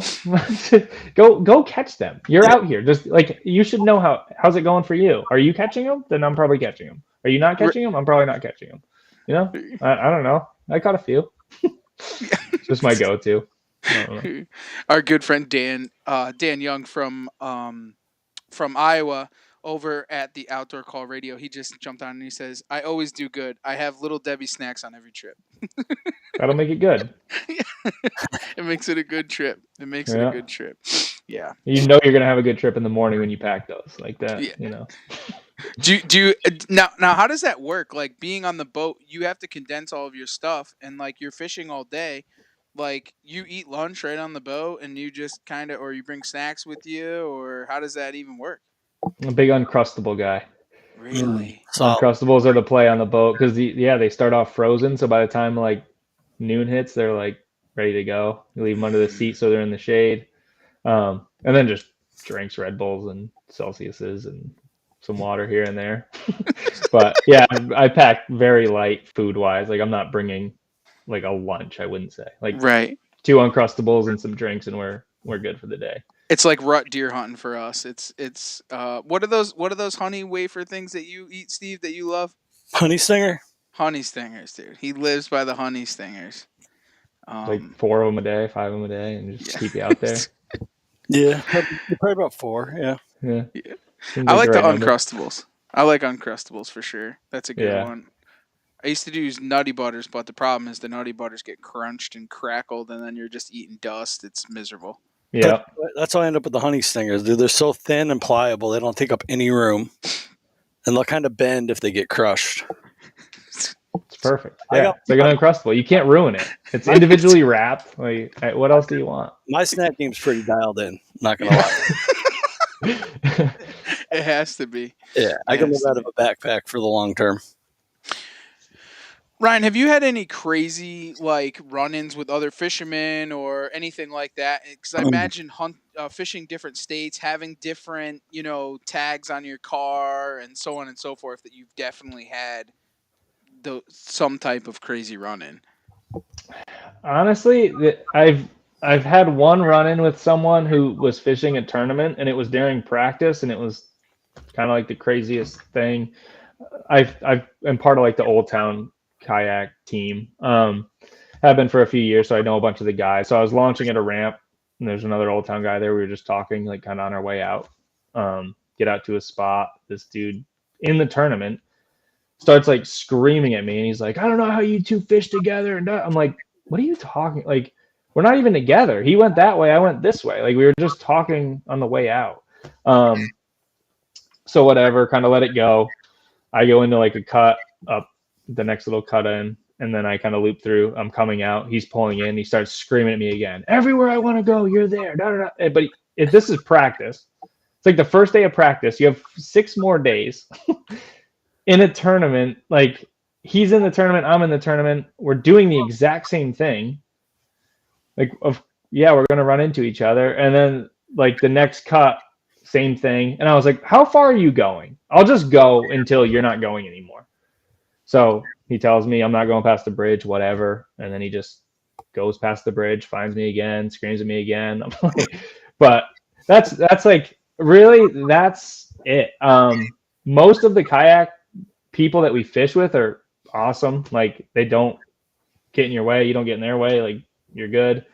S2: Go catch them. You're out here. Just like, you should know how's it going for you. Are you catching them? Then I'm probably catching them. Are you not catching them? I'm probably not catching them. I don't know. I caught a few. It's just my go-to.
S1: Our good friend Dan Young from Iowa, over at the Outdoor Call Radio, he just jumped on and he says, I always do good. I have Little Debbie snacks on every trip.
S2: That'll make it good.
S1: It makes it a good trip. It makes it a good trip. Yeah.
S2: You're going to have a good trip in the morning when you pack those like that,
S1: Do you now how does that work? Like, being on the boat, you have to condense all of your stuff, and like, you're fishing all day. Like, you eat lunch right on the boat, and you just or you bring snacks with you, or how does that even work?
S2: I'm a big Uncrustable guy.
S1: Really?
S2: Uncrustables are the play on the boat because they start off frozen, so by the time like noon hits, they're like ready to go. You leave them under the seat so they're in the shade, and then just drinks, Red Bulls and Celsiuses and some water here and there. But yeah, I pack very light food wise. Like, I'm not bringing like a lunch, I wouldn't say. Like,
S1: right.
S2: 2 Uncrustables and some drinks, and we're good for the day.
S1: It's like rut deer hunting for us. It's what are those honey wafer things that you eat, Steve, that you love?
S3: Honey stinger?
S1: Honey stingers, dude. He lives by the honey stingers.
S2: Like 4 of them a day, 5 of them a day, and just keep you out there.
S3: Yeah, probably about 4. Yeah.
S1: I like the Uncrustables. I like Uncrustables for sure. That's a good one. I used to use Nutty Butters, but the problem is the Nutty Butters get crunched and crackled, and then you're just eating dust. It's miserable.
S2: Yeah.
S3: That's how I end up with the honey stingers, dude. They're so thin and pliable, they don't take up any room. And they'll kind of bend if they get crushed.
S2: It's perfect.
S3: I
S2: Yeah,
S3: got
S2: it's like an Uncrustable. You can't ruin it. It's individually wrapped. Like, what else do you want?
S3: my snack game's pretty dialed in. Not gonna lie.
S1: It has to be.
S3: Yeah, I
S1: It
S3: can
S1: has
S3: live
S1: to
S3: out of
S1: be.
S3: a backpack for the long term.
S1: Ryan, have you had any crazy like run-ins with other fishermen or anything like that? Because I imagine fishing different states, having different tags on your car, and so on and so forth. That you've definitely had some type of crazy run-in.
S2: Honestly, I've had one run-in with someone who was fishing a tournament, and it was during practice, and it was kind of like the craziest thing. I'm part of like the Old Town Kayak team. Have been for a few years, so I know a bunch of the guys. So I was launching at a ramp, and there's another Old Town guy there. We were just talking, like kind of on our way out. Get out to a spot. This dude in the tournament starts like screaming at me, and he's like, "I don't know how you two fish together." And I'm like, "What are you talking? Like, we're not even together. He went that way, I went this way. Like we were just talking on the way out." So whatever, kind of let it go. I go into like a cut up the next little cut in, and then I kind of loop through. I'm coming out. He's pulling in. He starts screaming at me again. Everywhere I want to go, you're there. Da, da, da. But this is practice. It's like the first day of practice. You have 6 more days in a tournament. Like he's in the tournament. I'm in the tournament. We're doing the exact same thing. Like, we're going to run into each other. And then like the next cut, same thing. And I was like, how far are you going? I'll just go until you're not going anymore. So he tells me I'm not going past the bridge, whatever. And then he just goes past the bridge, finds me again, screams at me again. I'm like, but that's like really that's it. Most of the kayak people that we fish with are awesome. Like they don't get in your way, you don't get in their way. Like you're good.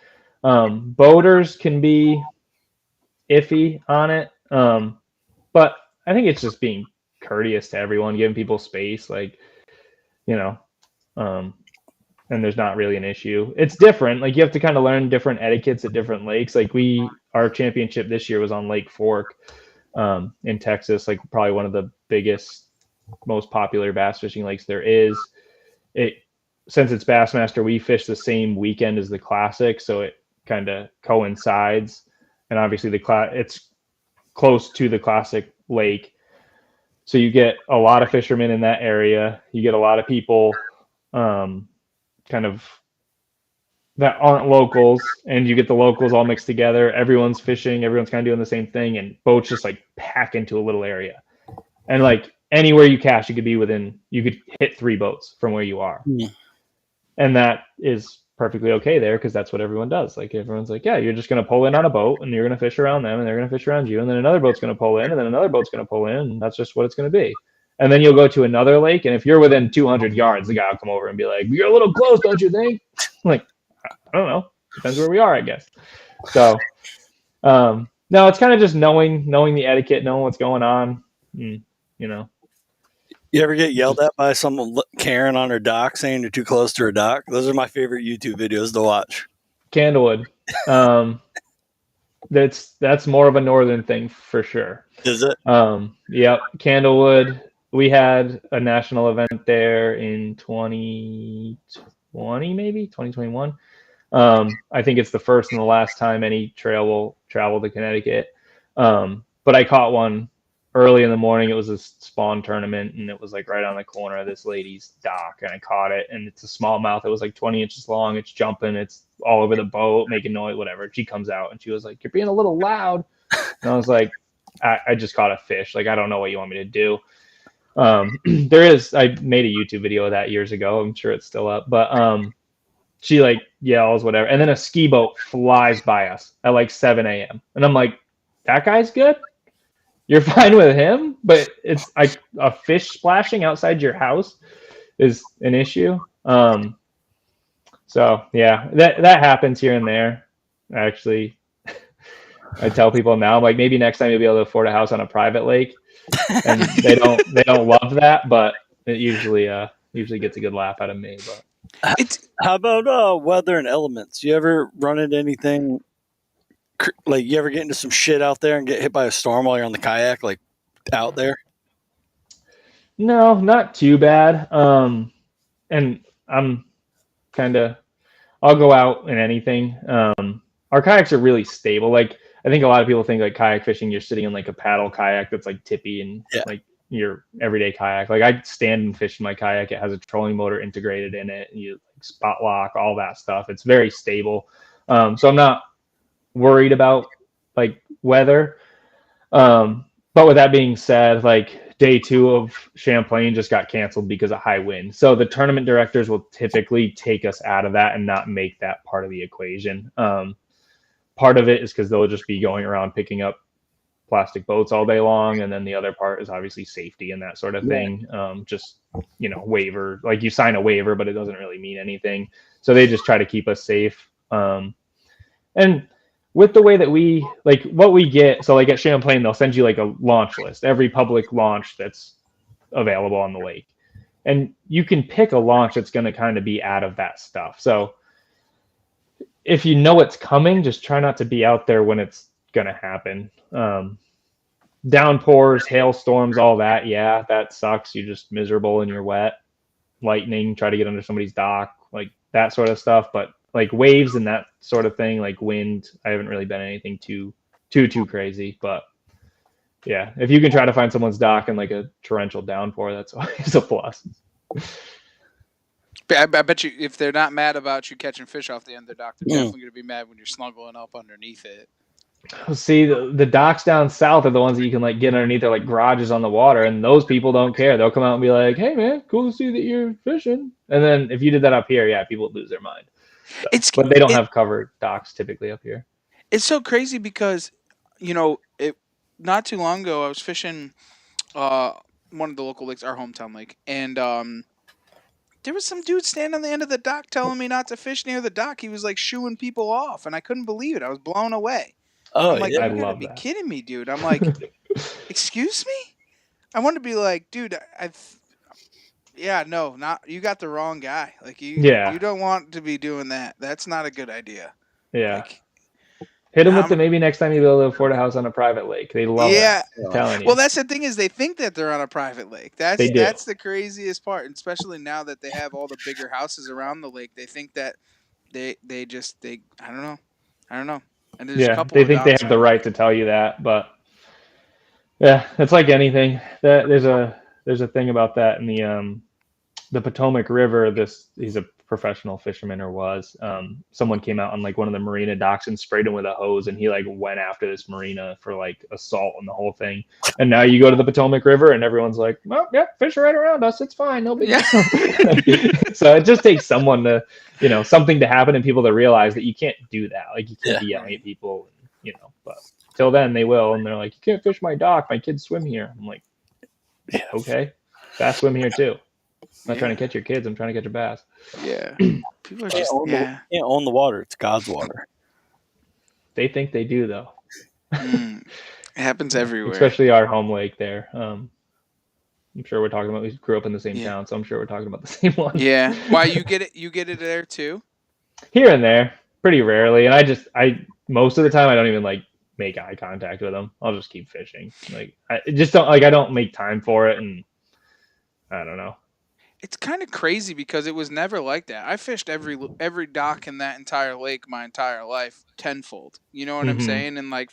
S2: Boaters can be iffy on it. But I think it's just being courteous to everyone, giving people space, like, and there's not really an issue. It's different. Like you have to kind of learn different etiquettes at different lakes. Like our championship this year was on Lake Fork, in Texas, like probably one of the biggest, most popular bass fishing lakes there is. Since it's Bassmaster, we fish the same weekend as the Classic, so it kind of coincides. And obviously it's close to the Classic lake. So you get a lot of fishermen in that area. You get a lot of people kind of that aren't locals, and you get the locals all mixed together. Everyone's fishing. Everyone's kind of doing the same thing, and boats just like pack into a little area. And like anywhere you cast, you could hit 3 boats from where you are.
S3: Yeah.
S2: And that is perfectly okay there because that's what everyone does. Like everyone's like, yeah, you're just going to pull in on a boat and you're going to fish around them and they're going to fish around you. And then another boat's going to pull in and then another boat's going to pull in. And that's just what it's going to be. And then you'll go to another lake. And if you're within 200 yards, the guy will come over and be like, you're a little close, don't you think? Like, I don't know. Depends where we are, I guess. So, no, it's kind of just knowing the etiquette, knowing what's going on.
S3: You ever get yelled at by some Karen on her dock saying you're too close to her dock? Those are my favorite YouTube videos to watch.
S2: Candlewood. That's more of a northern thing for sure.
S3: Is it?
S2: Yep. Candlewood. We had a national event there in 2020, maybe 2021. I think it's the first and the last time any trail will travel to Connecticut. But I caught one early in the morning. It was a spawn tournament, and it was like right on the corner of this lady's dock, and I caught it. And it's a smallmouth. It was like 20 inches long. It's jumping. It's all over the boat, making noise, whatever. She comes out, and she was like, "You're being a little loud." And I was like, I just caught a fish. Like, I don't know what you want me to do. I made a YouTube video of that years ago. I'm sure it's still up. But she like yells, whatever. And then a ski boat flies by us at like 7 a.m. And I'm like, that guy's good? You're fine with him? But it's like a fish splashing outside your house is an issue. So yeah, that happens here and there. Actually, I tell people now, I'm like, maybe next time you'll be able to afford a house on a private lake. And they don't love that, but it usually gets a good laugh out of me. But
S3: how about weather and elements? You ever run into anything like you ever get into some shit out there and get hit by a storm while you're on the kayak, like out there?
S2: No, not too bad. and I'm kind of I'll go out in anything. Our kayaks are really stable. Like I think a lot of people think like kayak fishing, you're sitting in like a paddle kayak that's like tippy and
S3: Yeah.
S2: like your everyday kayak. Like I stand and fish in my kayak. It has a trolling motor integrated in it. You like, spot lock, all that stuff. It's very stable. So I'm not worried about like weather. But with that being said, like day 2 of Champlain just got canceled because of high wind. So the tournament directors will typically take us out of that and not make that part of the equation. Part of it is because they'll just be going around picking up plastic boats all day long, and then the other part is obviously safety and that sort of thing. Just waiver, like you sign a waiver, but it doesn't really mean anything. So they just try to keep us safe. And with the way that we like what we get, so like at Champlain, they'll send you like a launch list, every public launch that's available on the lake. And you can pick a launch that's going to kind of be out of that stuff. So if you know it's coming, just try not to be out there when it's going to happen. Downpours, hailstorms, all that. Yeah, that sucks. You're just miserable and you're wet. Lightning, try to get under somebody's dock, like that sort of stuff. But like waves and that sort of thing, like wind, I haven't really been anything too crazy. But yeah, if you can try to find someone's dock in like a torrential downpour, that's always a plus.
S1: I bet you if they're not mad about you catching fish off the end of the dock, they're definitely going to be mad when you're snuggling up underneath it.
S2: See, the docks down south are the ones that you can like get underneath. They're like garages on the water, and those people don't care. They'll come out and be like, "Hey, man, cool to see that you're fishing." And then if you did that up here, yeah, people would lose their mind. So, but they don't have covered docks typically up here.
S1: It's so crazy because, it not too long ago I was fishing one of the local lakes, our hometown lake, and there was some dude standing on the end of the dock telling me not to fish near the dock. He was like shooing people off, and I couldn't believe it. I was blown away.
S3: Oh,
S1: I'm like,
S3: yeah.
S1: you gotta be kidding me, dude. I'm like, excuse me? I want to be like, dude, yeah, no, not you got the wrong guy. Like you don't want to be doing that. That's not a good idea.
S2: Yeah.
S1: Like,
S2: hit them with the maybe next time you build a afford a house on a private lake. They love it. I'm telling you.
S1: Well, that's the thing is they think that they're on a private lake. That's the craziest part, and especially now that they have all the bigger houses around the lake. They think that they I don't know. And there's a couple
S2: they think they have the right to tell you that, but yeah, it's like anything. That there's a thing about that in the Potomac River. He's a professional fisherman or was. Someone came out on like one of the marina docks and sprayed him with a hose, and he like went after this marina for like assault and the whole thing. And now you go to the Potomac River and everyone's like, "Well, yeah, fish are right around us. It's fine, no big deal." So it just takes someone to, something to happen and people to realize that you can't do that. Like you can't be yelling at people, But till then they will, and they're like, "You can't fish my dock. My kids swim here." I'm like, "Okay, bass swim here too. I'm not trying to catch your kids. I'm trying to catch a bass."
S1: Yeah. People are just
S3: can't own the water. It's God's water.
S2: They think they do though.
S1: It happens everywhere.
S2: Especially our home lake there. I'm sure we're talking about. We grew up in the same town, so I'm sure we're talking about the same one.
S1: Yeah. Why you get it? You get it there too.
S2: Here and there, pretty rarely, and I most of the time I don't even like make eye contact with them. I'll just keep fishing. Like I just don't like. I don't make time for it, and I don't know.
S1: It's kind of crazy because it was never like that. I fished every dock in that entire lake my entire life tenfold. You know what I'm saying? And like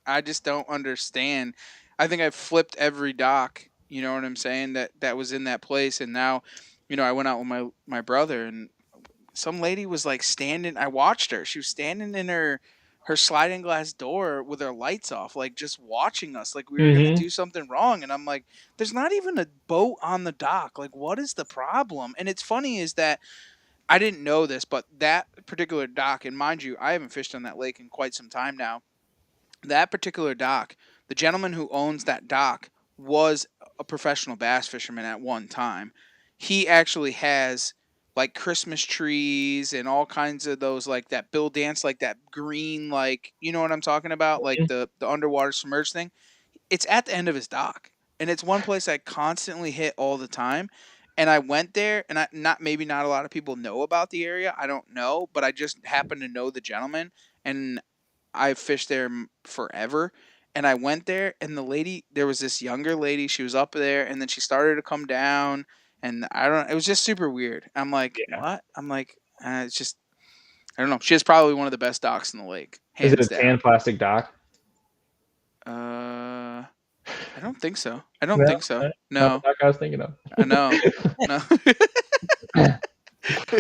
S1: I just don't understand. I think I flipped every dock. You know what I'm saying? That was in that place, and now, I went out with my brother, and some lady was like standing. I watched her. She was standing in her sliding glass door with her lights off, like just watching us, like we were gonna do something wrong. And I'm like, there's not even a boat on the dock. Like, what is the problem? And it's funny is that I didn't know this, but that particular dock, and mind you, I haven't fished on that lake in quite some time now. That particular dock, the gentleman who owns that dock was a professional bass fisherman at one time. He actually has like Christmas trees and all kinds of those, like that Bill Dance, like that green, like, you know what I'm talking about? Like the underwater submerged thing. It's at the end of his dock. And it's one place I constantly hit all the time. And I went there, and maybe not a lot of people know about the area. I don't know, but I just happen to know the gentleman, and I fished there forever. And I went there, and there was this younger lady. She was up there, and then she started to come down, and I don't. It was just super weird. I'm like,
S2: Yeah.
S1: what? I'm like, it's just I don't know. She has probably one of the best docks in the lake,
S2: Is it a
S1: hands
S2: tan
S1: down.
S2: plastic dock?
S1: Uh, I don't think so. I don't
S2: No,
S1: think so.
S2: not the
S1: No,
S2: dock I was thinking of.
S1: I know. No.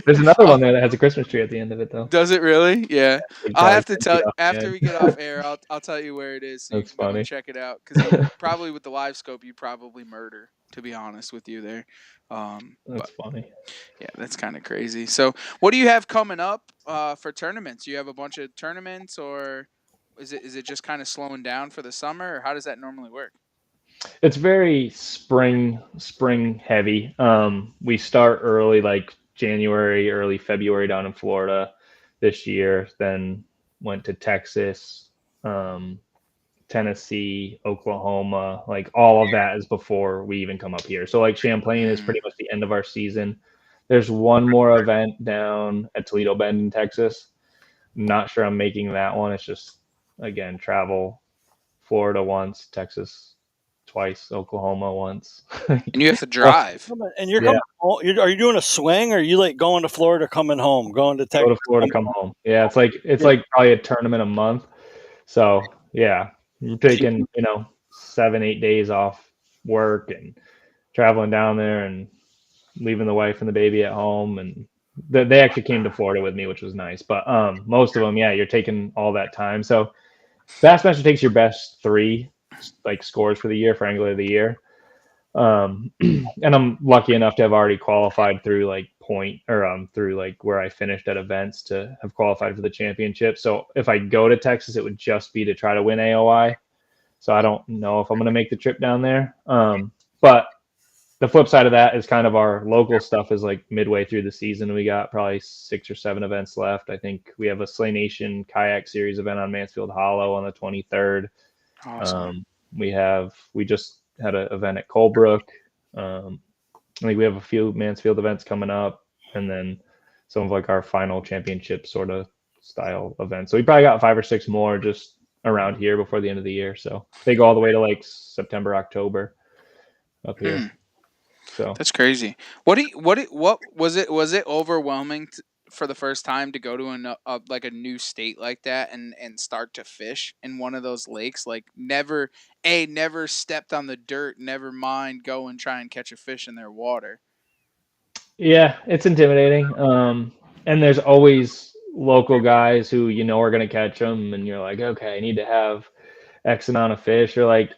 S2: There's another
S1: Oh,
S2: one there that has a Christmas tree at the end of it, though.
S1: does it really? Yeah.
S2: Like
S1: I'll
S2: probably
S1: have to
S2: 10 feet
S1: tell
S2: off the
S1: after
S2: edge.
S1: we get off air. I'll tell you where it is so you
S2: That's
S1: can go and
S2: funny.
S1: check it out because you probably with the live scope you probably murder. To be honest with you, there. But
S2: That's funny.
S1: yeah, that's kind of crazy. So, what do you have coming up for tournaments? You have a bunch of tournaments, or is it just kind of slowing down for the summer, or how does that normally work?
S2: It's very spring heavy. We start early, like January, early February down in Florida this year. Then went to Texas, um, Tennessee, Oklahoma. Like all of that is before we even come up here. So like Champlain is
S1: Mm.
S2: pretty much the end of our season. There's one more event down at Toledo Bend in Texas. Not sure I'm making that one. It's just again travel Florida once, Texas twice, Oklahoma once.
S1: And you have to
S2: Well,
S1: drive.
S3: And you're
S2: yeah,
S3: coming home. Are you doing a swing, or are you like going to Florida, coming home, going to
S2: go
S3: Texas,
S2: to Florida,
S3: coming
S2: come
S3: home?
S2: home. Yeah, it's
S3: Yeah.
S2: like probably a tournament a month. So yeah, you're taking 7-8 days off work and traveling down there and leaving the wife and the baby at home and they actually came to Florida with me, which was nice. But most of them, yeah, you're taking all that time. So Bassmaster takes your best three like scores for the year for Angler of the Year. And I'm lucky enough to have already qualified through like point or through like where I finished at events to have qualified for the championship. So if I go to Texas, it would just be to try to win AOI. So I don't know if I'm going to make the trip down there. But the flip side of that is kind of our local stuff is like midway through the season. We got probably 6 or 7 events left. I think we have a Slay Nation Kayak Series event on Mansfield Hollow on the 23rd.
S1: Awesome.
S2: We just had an event at Colebrook. I think we have a few Mansfield events coming up, and then some of like our final championship sort of style events. So we probably got 5 or 6 more just around here before the end of the year. So they go all the way to like September, October up here.
S1: Hmm.
S2: So
S1: That's crazy. What was it? Was it overwhelming for the first time to go to like a new state like that and start to fish in one of those lakes? Like never stepped on the dirt. Never mind go and try and catch a fish in their water.
S2: yeah, it's intimidating. And there's always local guys who are going to catch them, and you're like, okay, I need to have X amount of fish, or like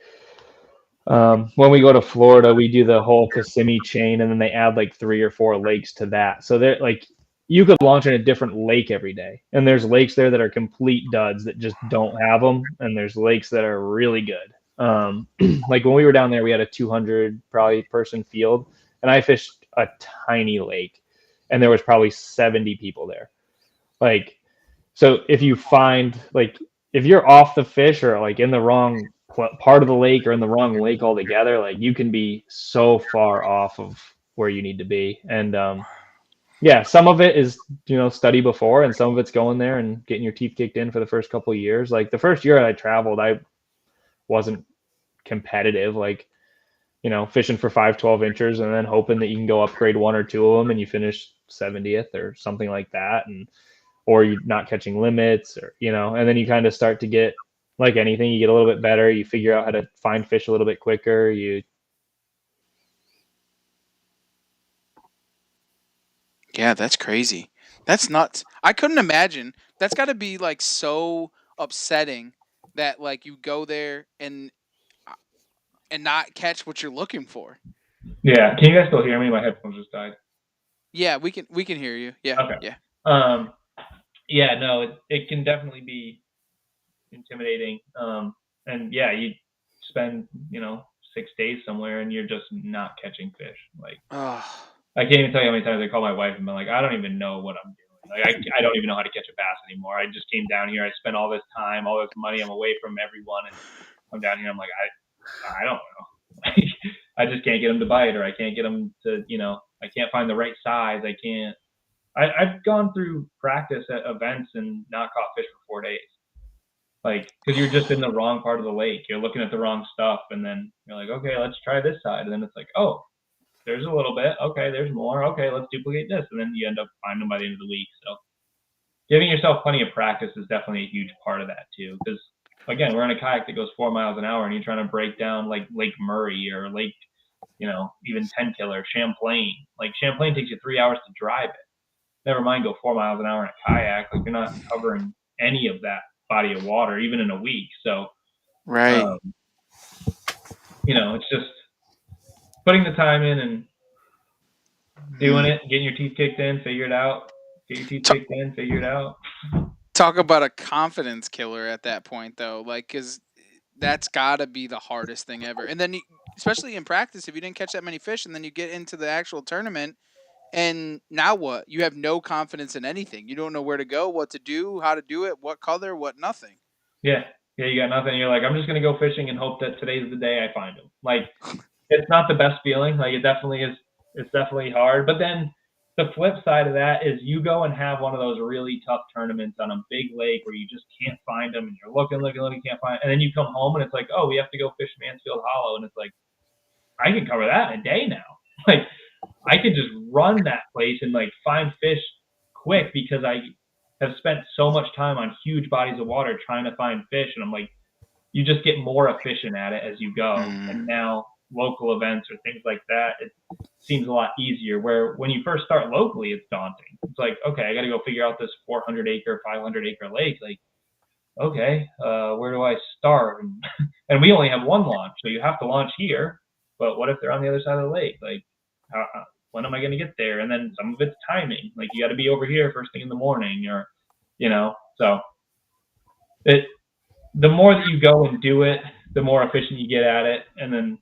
S2: when we go to Florida, we do the whole Kissimmee chain, and then they add like 3 or 4 lakes to that. So they're like, you could launch in a different lake every day, and there's lakes there that are complete duds that just don't have them, and there's lakes that are really good. Like when we were down there, we had a 200 probably person field, and I fished a tiny lake, and there was probably 70 people there. Like, so if you find like if you're off the fish or like in the wrong part of the lake or in the wrong lake altogether, like you can be so far off of where you need to be. And yeah, some of it is study before, and some of it's going there and getting your teeth kicked in for the first couple of years. Like the first year I traveled, I wasn't competitive. Like fishing for 5 12 inches and then hoping that you can go upgrade 1 or 2 of them and you finish 70th or something like that, and or you're not catching limits, or and then you kind of start to get like anything, you get a little bit better, you figure out how to find fish a little bit quicker. You
S1: Yeah, that's crazy. That's nuts. I couldn't imagine. That's got to be like so upsetting that like you go there and not catch what you're looking for.
S2: Yeah, can you guys still hear me? My headphones just died.
S1: Yeah, we can hear you. Yeah,
S2: Okay.
S1: yeah.
S2: um yeah, no, it can definitely be intimidating. And yeah, you spend 6 days somewhere and you're just not catching fish. Like
S1: Oh,
S2: I can't even tell you how many times I call my wife and been like, I don't even know what I'm doing. Like I don't even know how to catch a bass anymore. I just came down here. I spent all this time, all this money. I'm away from everyone, and I'm down here. I'm like, I don't know. I just can't get them to bite, or I can't get them to, I can't find the right size. I can't. I've gone through practice at events and not caught fish for 4 days. Like, because you're just in the wrong part of the lake. You're looking at the wrong stuff, and then you're like, okay, let's try this side, and then it's like, oh, there's a little bit. Okay, there's more. Okay, let's duplicate this, and then you end up finding them by the end of the week. So giving yourself plenty of practice is definitely a huge part of that too. Because again, we're in a kayak that goes 4 miles an hour, and you're trying to break down like Lake Murray or Lake, even 10 Killer, Champlain. Like Champlain takes you 3 hours to drive it. Never mind go 4 miles an hour in a kayak. Like you're not covering any of that body of water, even in a week. So,
S1: Right.
S2: It's just putting the time in and doing it, getting your teeth kicked in, figure it out. Get your teeth kicked in, figure it out.
S1: Talk about a confidence killer at that point, though. Like, because that's got to be the hardest thing ever. And then, especially in practice, if you didn't catch that many fish, and then you get into the actual tournament, and now what? You have no confidence in anything. You don't know where to go, what to do, how to do it, what color, what nothing.
S2: Yeah, you got nothing. You're like, I'm just gonna go fishing and hope that today's the day I find them. Like, it's not the best feeling. Like, it definitely is. It's definitely hard. But then the flip side of that is you go and have one of those really tough tournaments on a big lake where you just can't find them, and you're looking, can't find. And then you come home and it's like, oh, we have to go fish Mansfield Hollow, and it's like, I can cover that in a day now. Like, I can just run that place and like find fish quick because I have spent so much time on huge bodies of water trying to find fish, and I'm like, you just get more efficient at it as you go. And now local events or things like that, it seems a lot easier. Where when you first start locally, it's daunting. It's like, okay, I got to go figure out this 400 acre, 500 acre lake. Like, okay, where do I start? And we only have one launch, so you have to launch here. But what if they're on the other side of the lake? Like, when am I going to get there? And then some of it's timing. Like, you got to be over here first thing in the morning, or, so the more that you go and do it, the more efficient you get at it. And then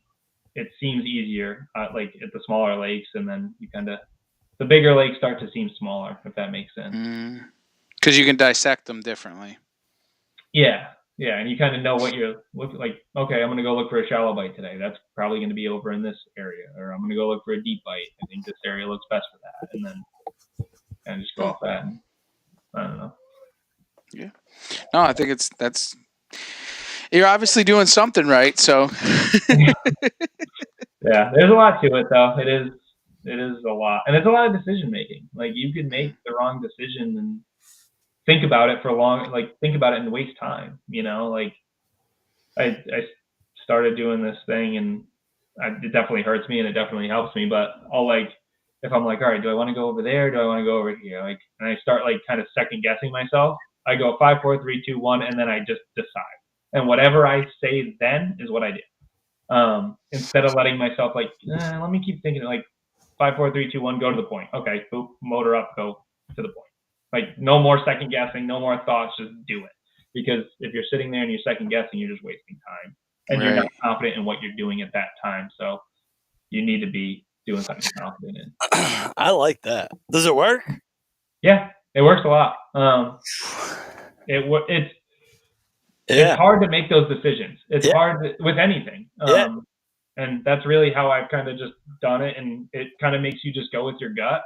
S2: it seems easier, like at the smaller lakes. And then the bigger lakes start to seem smaller, if that makes sense.
S1: Because you can dissect them differently.
S2: Yeah. Yeah, and you kind of know what you're looking like. Okay, I'm going to go look for a shallow bite today. That's probably going to be over in this area. Or I'm going to go look for a deep bite. I think this area looks best for that. And then kind of just go off that. And, I don't know.
S1: Yeah. No, I think you're obviously doing something right. So.
S2: Yeah, there's a lot to it, though. It is a lot. And it's a lot of decision making. Like, you could make the wrong decision and think about it think about it and waste time, like I started doing this thing, and it definitely hurts me and it definitely helps me, but I'll if I'm like, all right, do I want to go over there? Do I want to go over here? Like, and I start kind of second guessing myself. I go 5, 4, 3, 2, 1, and then I just decide. And whatever I say then is what I do. Instead of letting myself let me keep thinking 5, 4, 3, 2, 1, go to the point. Okay, boop, motor up, go to the point. Like, no more second guessing, no more thoughts, just do it. Because if you're sitting there and you're second guessing, you're just wasting time. And You're not confident in what you're doing at that time. So you need to be doing something confident in.
S3: I like that. Does it work?
S2: Yeah, it works a lot. It's hard to make those decisions. It's hard with anything. And that's really how I've kind of just done it. And it kind of makes you just go with your gut.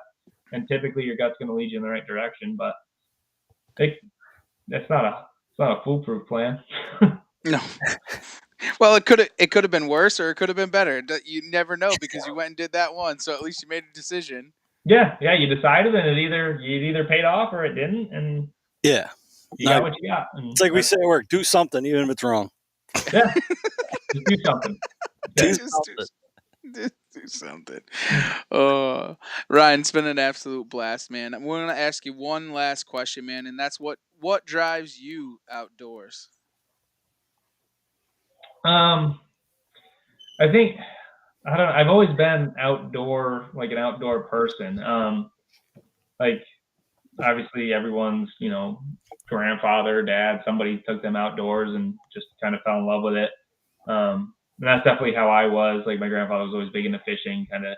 S2: And typically your gut's going to lead you in the right direction, but it's not a foolproof plan.
S1: No. Well, it could have been worse, or it could have been better. You never know, because you went and did that one. So at least you made a decision.
S2: Yeah, you decided, and it either paid off or it didn't, and you got what you got. And
S3: it's like we say at work: do something, even if it's wrong.
S2: Yeah, just do something.
S1: Do something. Ryan, it's been an absolute blast, man. I'm going to ask you one last question, man, and that's what drives you outdoors?
S2: I think, I don't know, I've always been an outdoor person. Obviously everyone's, grandfather, dad, somebody took them outdoors and just kind of fell in love with it. And that's definitely how I was. Like, my grandfather was always big into fishing, kind of,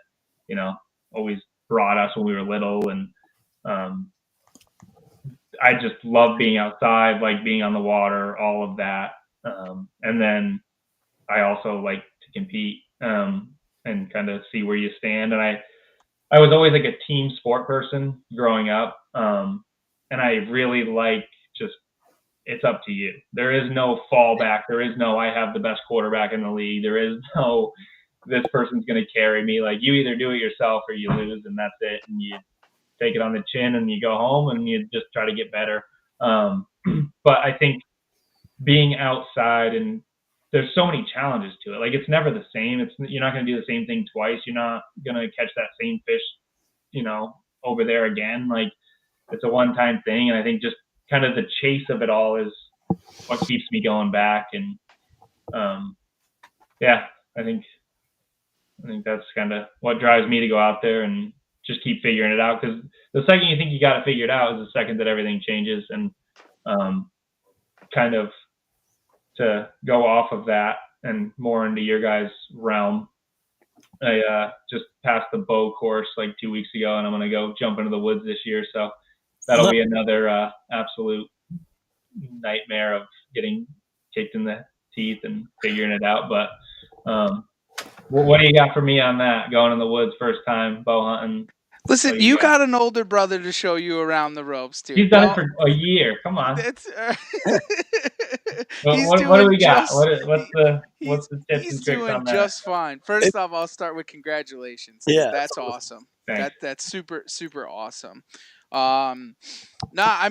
S2: always brought us when we were little. And I just love being outside, like being on the water, all of that. And then I also like to compete and kind of see where you stand. And I was always like a team sport person growing up. And I really like just, it's up to you. There is no fallback. There is no, I have the best quarterback in the league. There is no, this person's going to carry me. Like, you either do it yourself or you lose, and that's it. And you take it on the chin and you go home and you just try to get better. But I think being outside, and there's so many challenges to it. Like, it's never the same. You're not going to do the same thing twice. You're not going to catch that same fish, over there again. Like, it's a one-time thing. And I think just kind of the chase of it all is what keeps me going back. And yeah, I think that's kind of what drives me to go out there and just keep figuring it out. Because the second you think you got it figured out is the second that everything changes. And kind of to go off of that and more into your guys' realm, I just passed the bow course like 2 weeks ago, and I'm going to go jump into the woods this year. So that'll be another absolute nightmare of getting kicked in the teeth and figuring it out. But what do you got for me on that? Going in the woods first time, bow hunting?
S1: Listen, you got an older brother to show you around the ropes, too.
S2: He's done it for a year. Come on. What do we got? What's the tips and tricks on that?
S1: He's doing just fine. First off, I'll start with congratulations.
S3: Yeah,
S1: that's awesome.
S2: Thanks.
S1: That's super, super awesome. I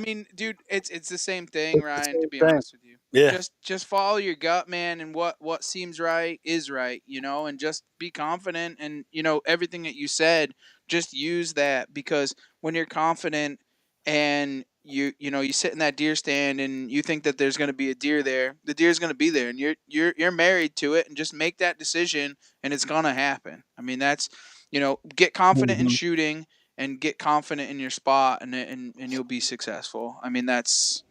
S1: mean, dude, it's the same thing, Ryan, to be honest with you.
S3: Yeah.
S1: Just follow your gut, man, and what seems right is right, and just be confident, and everything that you said, just use that, because when you're confident and you sit in that deer stand and you think that there's going to be a deer there, the deer's going to be there, and you're married to it, and just make that decision and it's going to happen. I mean, that's get confident in shooting and get confident in your spot, and you'll be successful. I mean, that's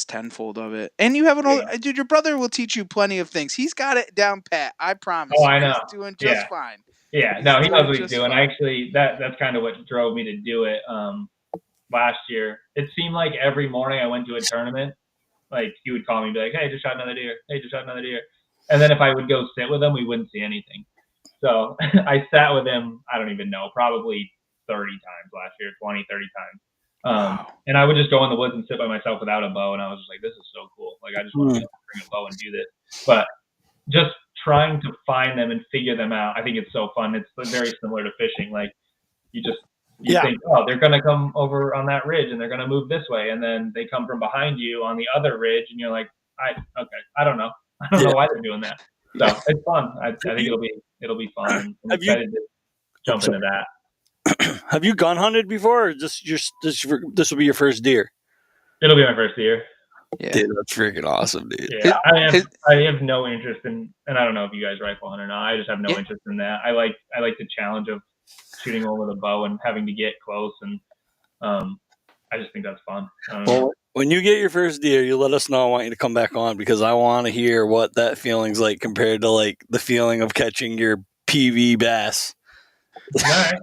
S1: tenfold of it. And you have an old dude. Your brother will teach you plenty of things. He's got it down pat. I promise.
S2: Oh, I know.
S1: He's doing just fine.
S2: Yeah, he knows what he's doing. Actually, that's kind of what drove me to do it. Last year, it seemed like every morning I went to a tournament, like he would call me and be like, "Hey, just shot another deer. Hey, just shot another deer." And then if I would go sit with him, we wouldn't see anything. So I sat with him, I don't even know, probably 30 times last year, 20, 30 times.
S1: Wow.
S2: And I would just go in the woods and sit by myself without a bow. And I was just like, this is so cool. Like, I just want to be able to bring a bow and do this. But just trying to find them and figure them out, I think it's so fun. It's very similar to fishing. Like, you think, oh, they're going to come over on that ridge and they're going to move this way. And then they come from behind you on the other ridge. And you're like, I don't know. I don't know why they're doing that. So it's fun. I think it'll be fun. I'm excited to jump into that.
S3: Have you gun hunted before, or this will be your first deer?
S2: It'll be my first deer.
S3: Yeah, dude, that's freaking awesome, dude.
S2: Yeah, I have no interest in, and I don't know if you guys rifle hunt or not. I just have no interest in that. I like the challenge of shooting one with a bow and having to get close, and I just think that's fun.
S3: Well, when you get your first deer, you let us know. I want you to come back on, because I want to hear what that feeling's like compared to like the feeling of catching your PV bass.
S2: All right.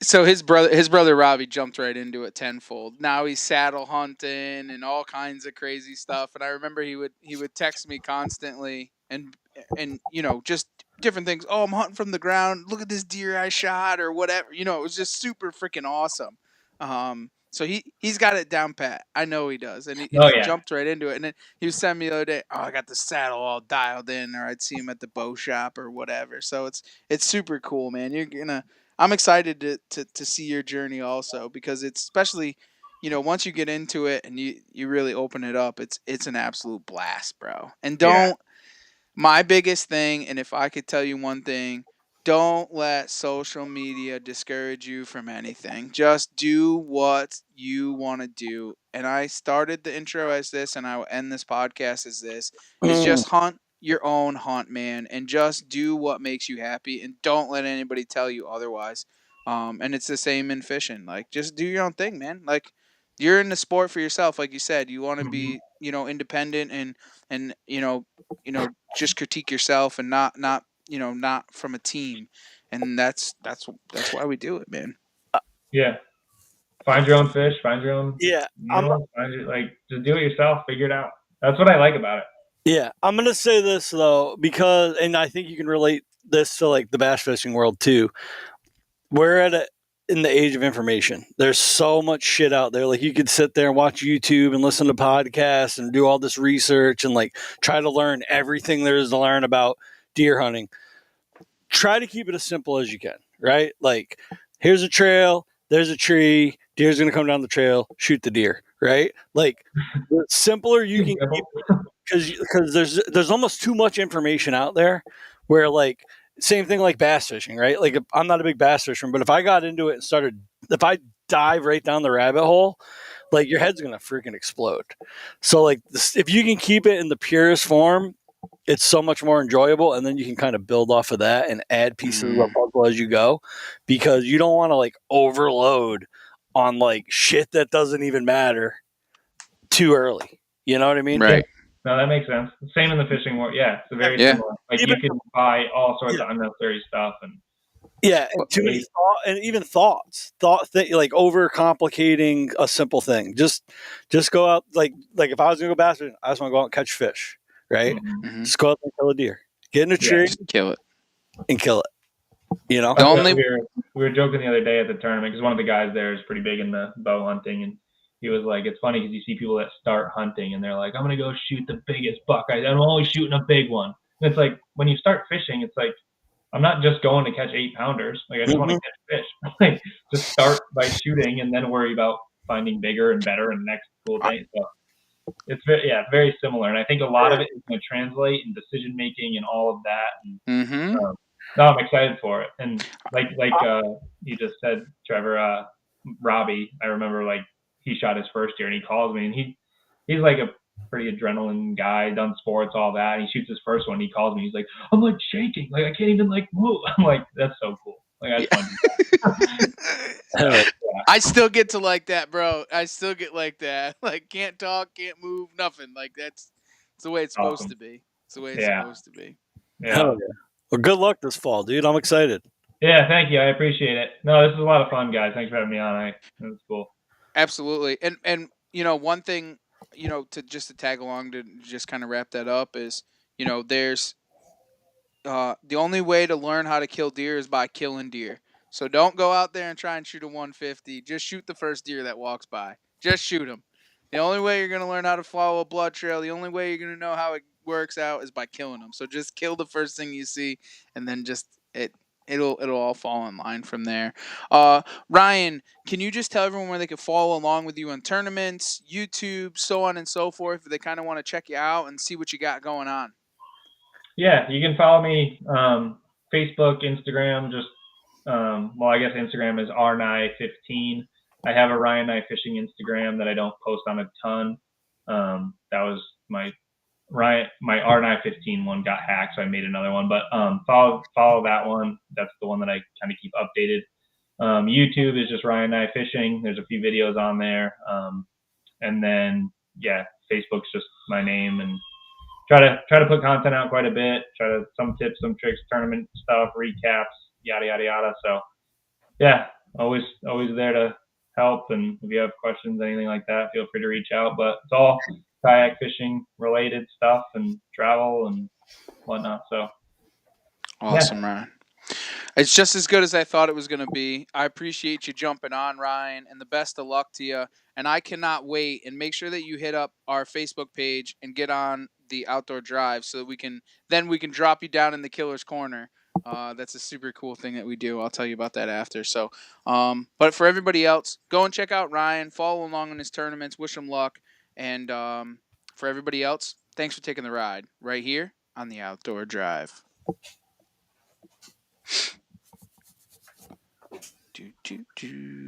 S1: So his brother Robbie jumped right into it tenfold. Now he's saddle hunting and all kinds of crazy stuff. And I remember he would text me constantly and just different things. Oh, I'm hunting from the ground. Look at this deer I shot, or whatever. It was just super freaking awesome. So he's got it down pat. I know he does, and he jumped right into it. And then he was sending me the other day, oh, I got the saddle all dialed in, or I'd see him at the bow shop or whatever. So it's super cool, man. I'm excited to see your journey also, because it's especially, once you get into it and you really open it up, it's an absolute blast, bro. And my biggest thing, and if I could tell you one thing, don't let social media discourage you from anything. Just do what you want to do. And I started the intro as this, and I will end this podcast as this, is just hunt your own hunt, man, and just do what makes you happy, and don't let anybody tell you otherwise. And it's the same in fishing. Like, just do your own thing, man. Like, you're in the sport for yourself, like you said. You want to be, independent and just critique yourself, and not from a team. And that's why we do it, man.
S2: Yeah. Find your own fish, find your own
S3: just
S2: do it yourself, figure it out. That's what I like about it.
S3: Yeah, I'm going to say this, though, and I think you can relate this to, like, the bass fishing world, too. We're at in the age of information. There's so much shit out there. Like you could sit there and watch YouTube and listen to podcasts and do all this research and like try to learn everything there is to learn about deer hunting. Try to keep it as simple as you can, right? Like here's a trail, there's a tree, deer's going to come down the trail, shoot the deer, right? Like the simpler you can keep, because there's almost too much information out there where like same thing like bass fishing, right? Like I'm not a big bass fisherman, but if I got into it and if I dive right down the rabbit hole, like your head's gonna freaking explode. So like if you can keep it in the purest form, it's so much more enjoyable, and then you can kind of build off of that and add pieces of the puzzle as you go, because you don't want to like overload on like shit that doesn't even matter too early. You know what I mean?
S1: Right.
S2: No, that makes sense. Same in the fishing world. Yeah, it's very similar. Like you can buy all sorts of unnecessary stuff and
S3: and too many thoughts, like over complicating a simple thing. Just go out like if I was gonna go bass fishing, I just want to go out and catch fish, right?
S1: Mm-hmm.
S3: Just go out and kill a deer, get in a tree,
S1: just kill it,
S3: and kill it. You know,
S2: we were joking the other day at the tournament because one of the guys there is pretty big in the bow hunting, and he was like, it's funny because you see people that start hunting and they're like, I'm gonna go shoot the biggest buck. I'm only shooting a big one. And it's like when you start fishing, it's like I'm not just going to catch 8-pounders. Like I just want to catch fish. Like just start by shooting and then worry about finding bigger and better and next cool thing. So it's very similar. And I think a lot of it is going to translate in decision making and all of that. And, no, I'm excited for it. And like you just said, Trevor, Robbie, I remember like he shot his first deer and he calls me and he's like a pretty adrenaline guy, done sports, all that. And he shoots his first one. He calls me. He's like, I'm like shaking. Like I can't even like move. I'm like, that's so cool. Like I just want to do that.
S1: I still get to like that, bro. I still get like that. Like can't talk, can't move, nothing. Like it's the way it's supposed to be. It's the way it's supposed to be.
S3: Yeah. Well, good luck this fall, dude. I'm excited.
S2: Yeah, thank you. I appreciate it. No, this is a lot of fun, guys. Thanks for having me on. It was cool.
S1: Absolutely. And you know, one thing, you know, to tag along to just kind of wrap that up is, you know, there's the only way to learn how to kill deer is by killing deer. So don't go out there and try and shoot a 150. Just shoot the first deer that walks by. Just shoot them. The only way you're going to learn how to follow a blood trail, the only way you're going to know how it works out is by killing them. So just kill the first thing you see, and then just it'll all fall in line from there. Ryan, can you just tell everyone where they can follow along with you on tournaments, YouTube, so on and so forth, if they kind of want to check you out and see what you got going on?
S2: Yeah, you can follow me Facebook, Instagram. Just I guess Instagram is rnye15. I have a Ryan Nye fishing Instagram that I don't post on a ton. That was my R915 one got hacked, so I made another one. But follow that one. That's the one that I kind of keep updated. YouTube is just Ryan Nye Fishing. There's a few videos on there. And then Facebook's just my name, and try to put content out quite a bit. Some tips, some tricks, tournament stuff, recaps, yada yada yada. So always there to help. And if you have questions, anything like that, feel free to reach out. But it's all kayak fishing related stuff and travel and whatnot. So
S1: awesome, Ryan. It's just as good as I thought it was going to be. I appreciate you jumping on, Ryan, and the best of luck to you. And I cannot wait. And make sure that you hit up our Facebook page and get on the Outdoor Drive so that we can drop you down in the killer's corner. That's a super cool thing that we do. I'll tell you about that after. So, but for everybody else, go and check out Ryan. Follow along in his tournaments. Wish him luck. And for everybody else, thanks for taking the ride right here on the Outdoor Drive. Do, do, do.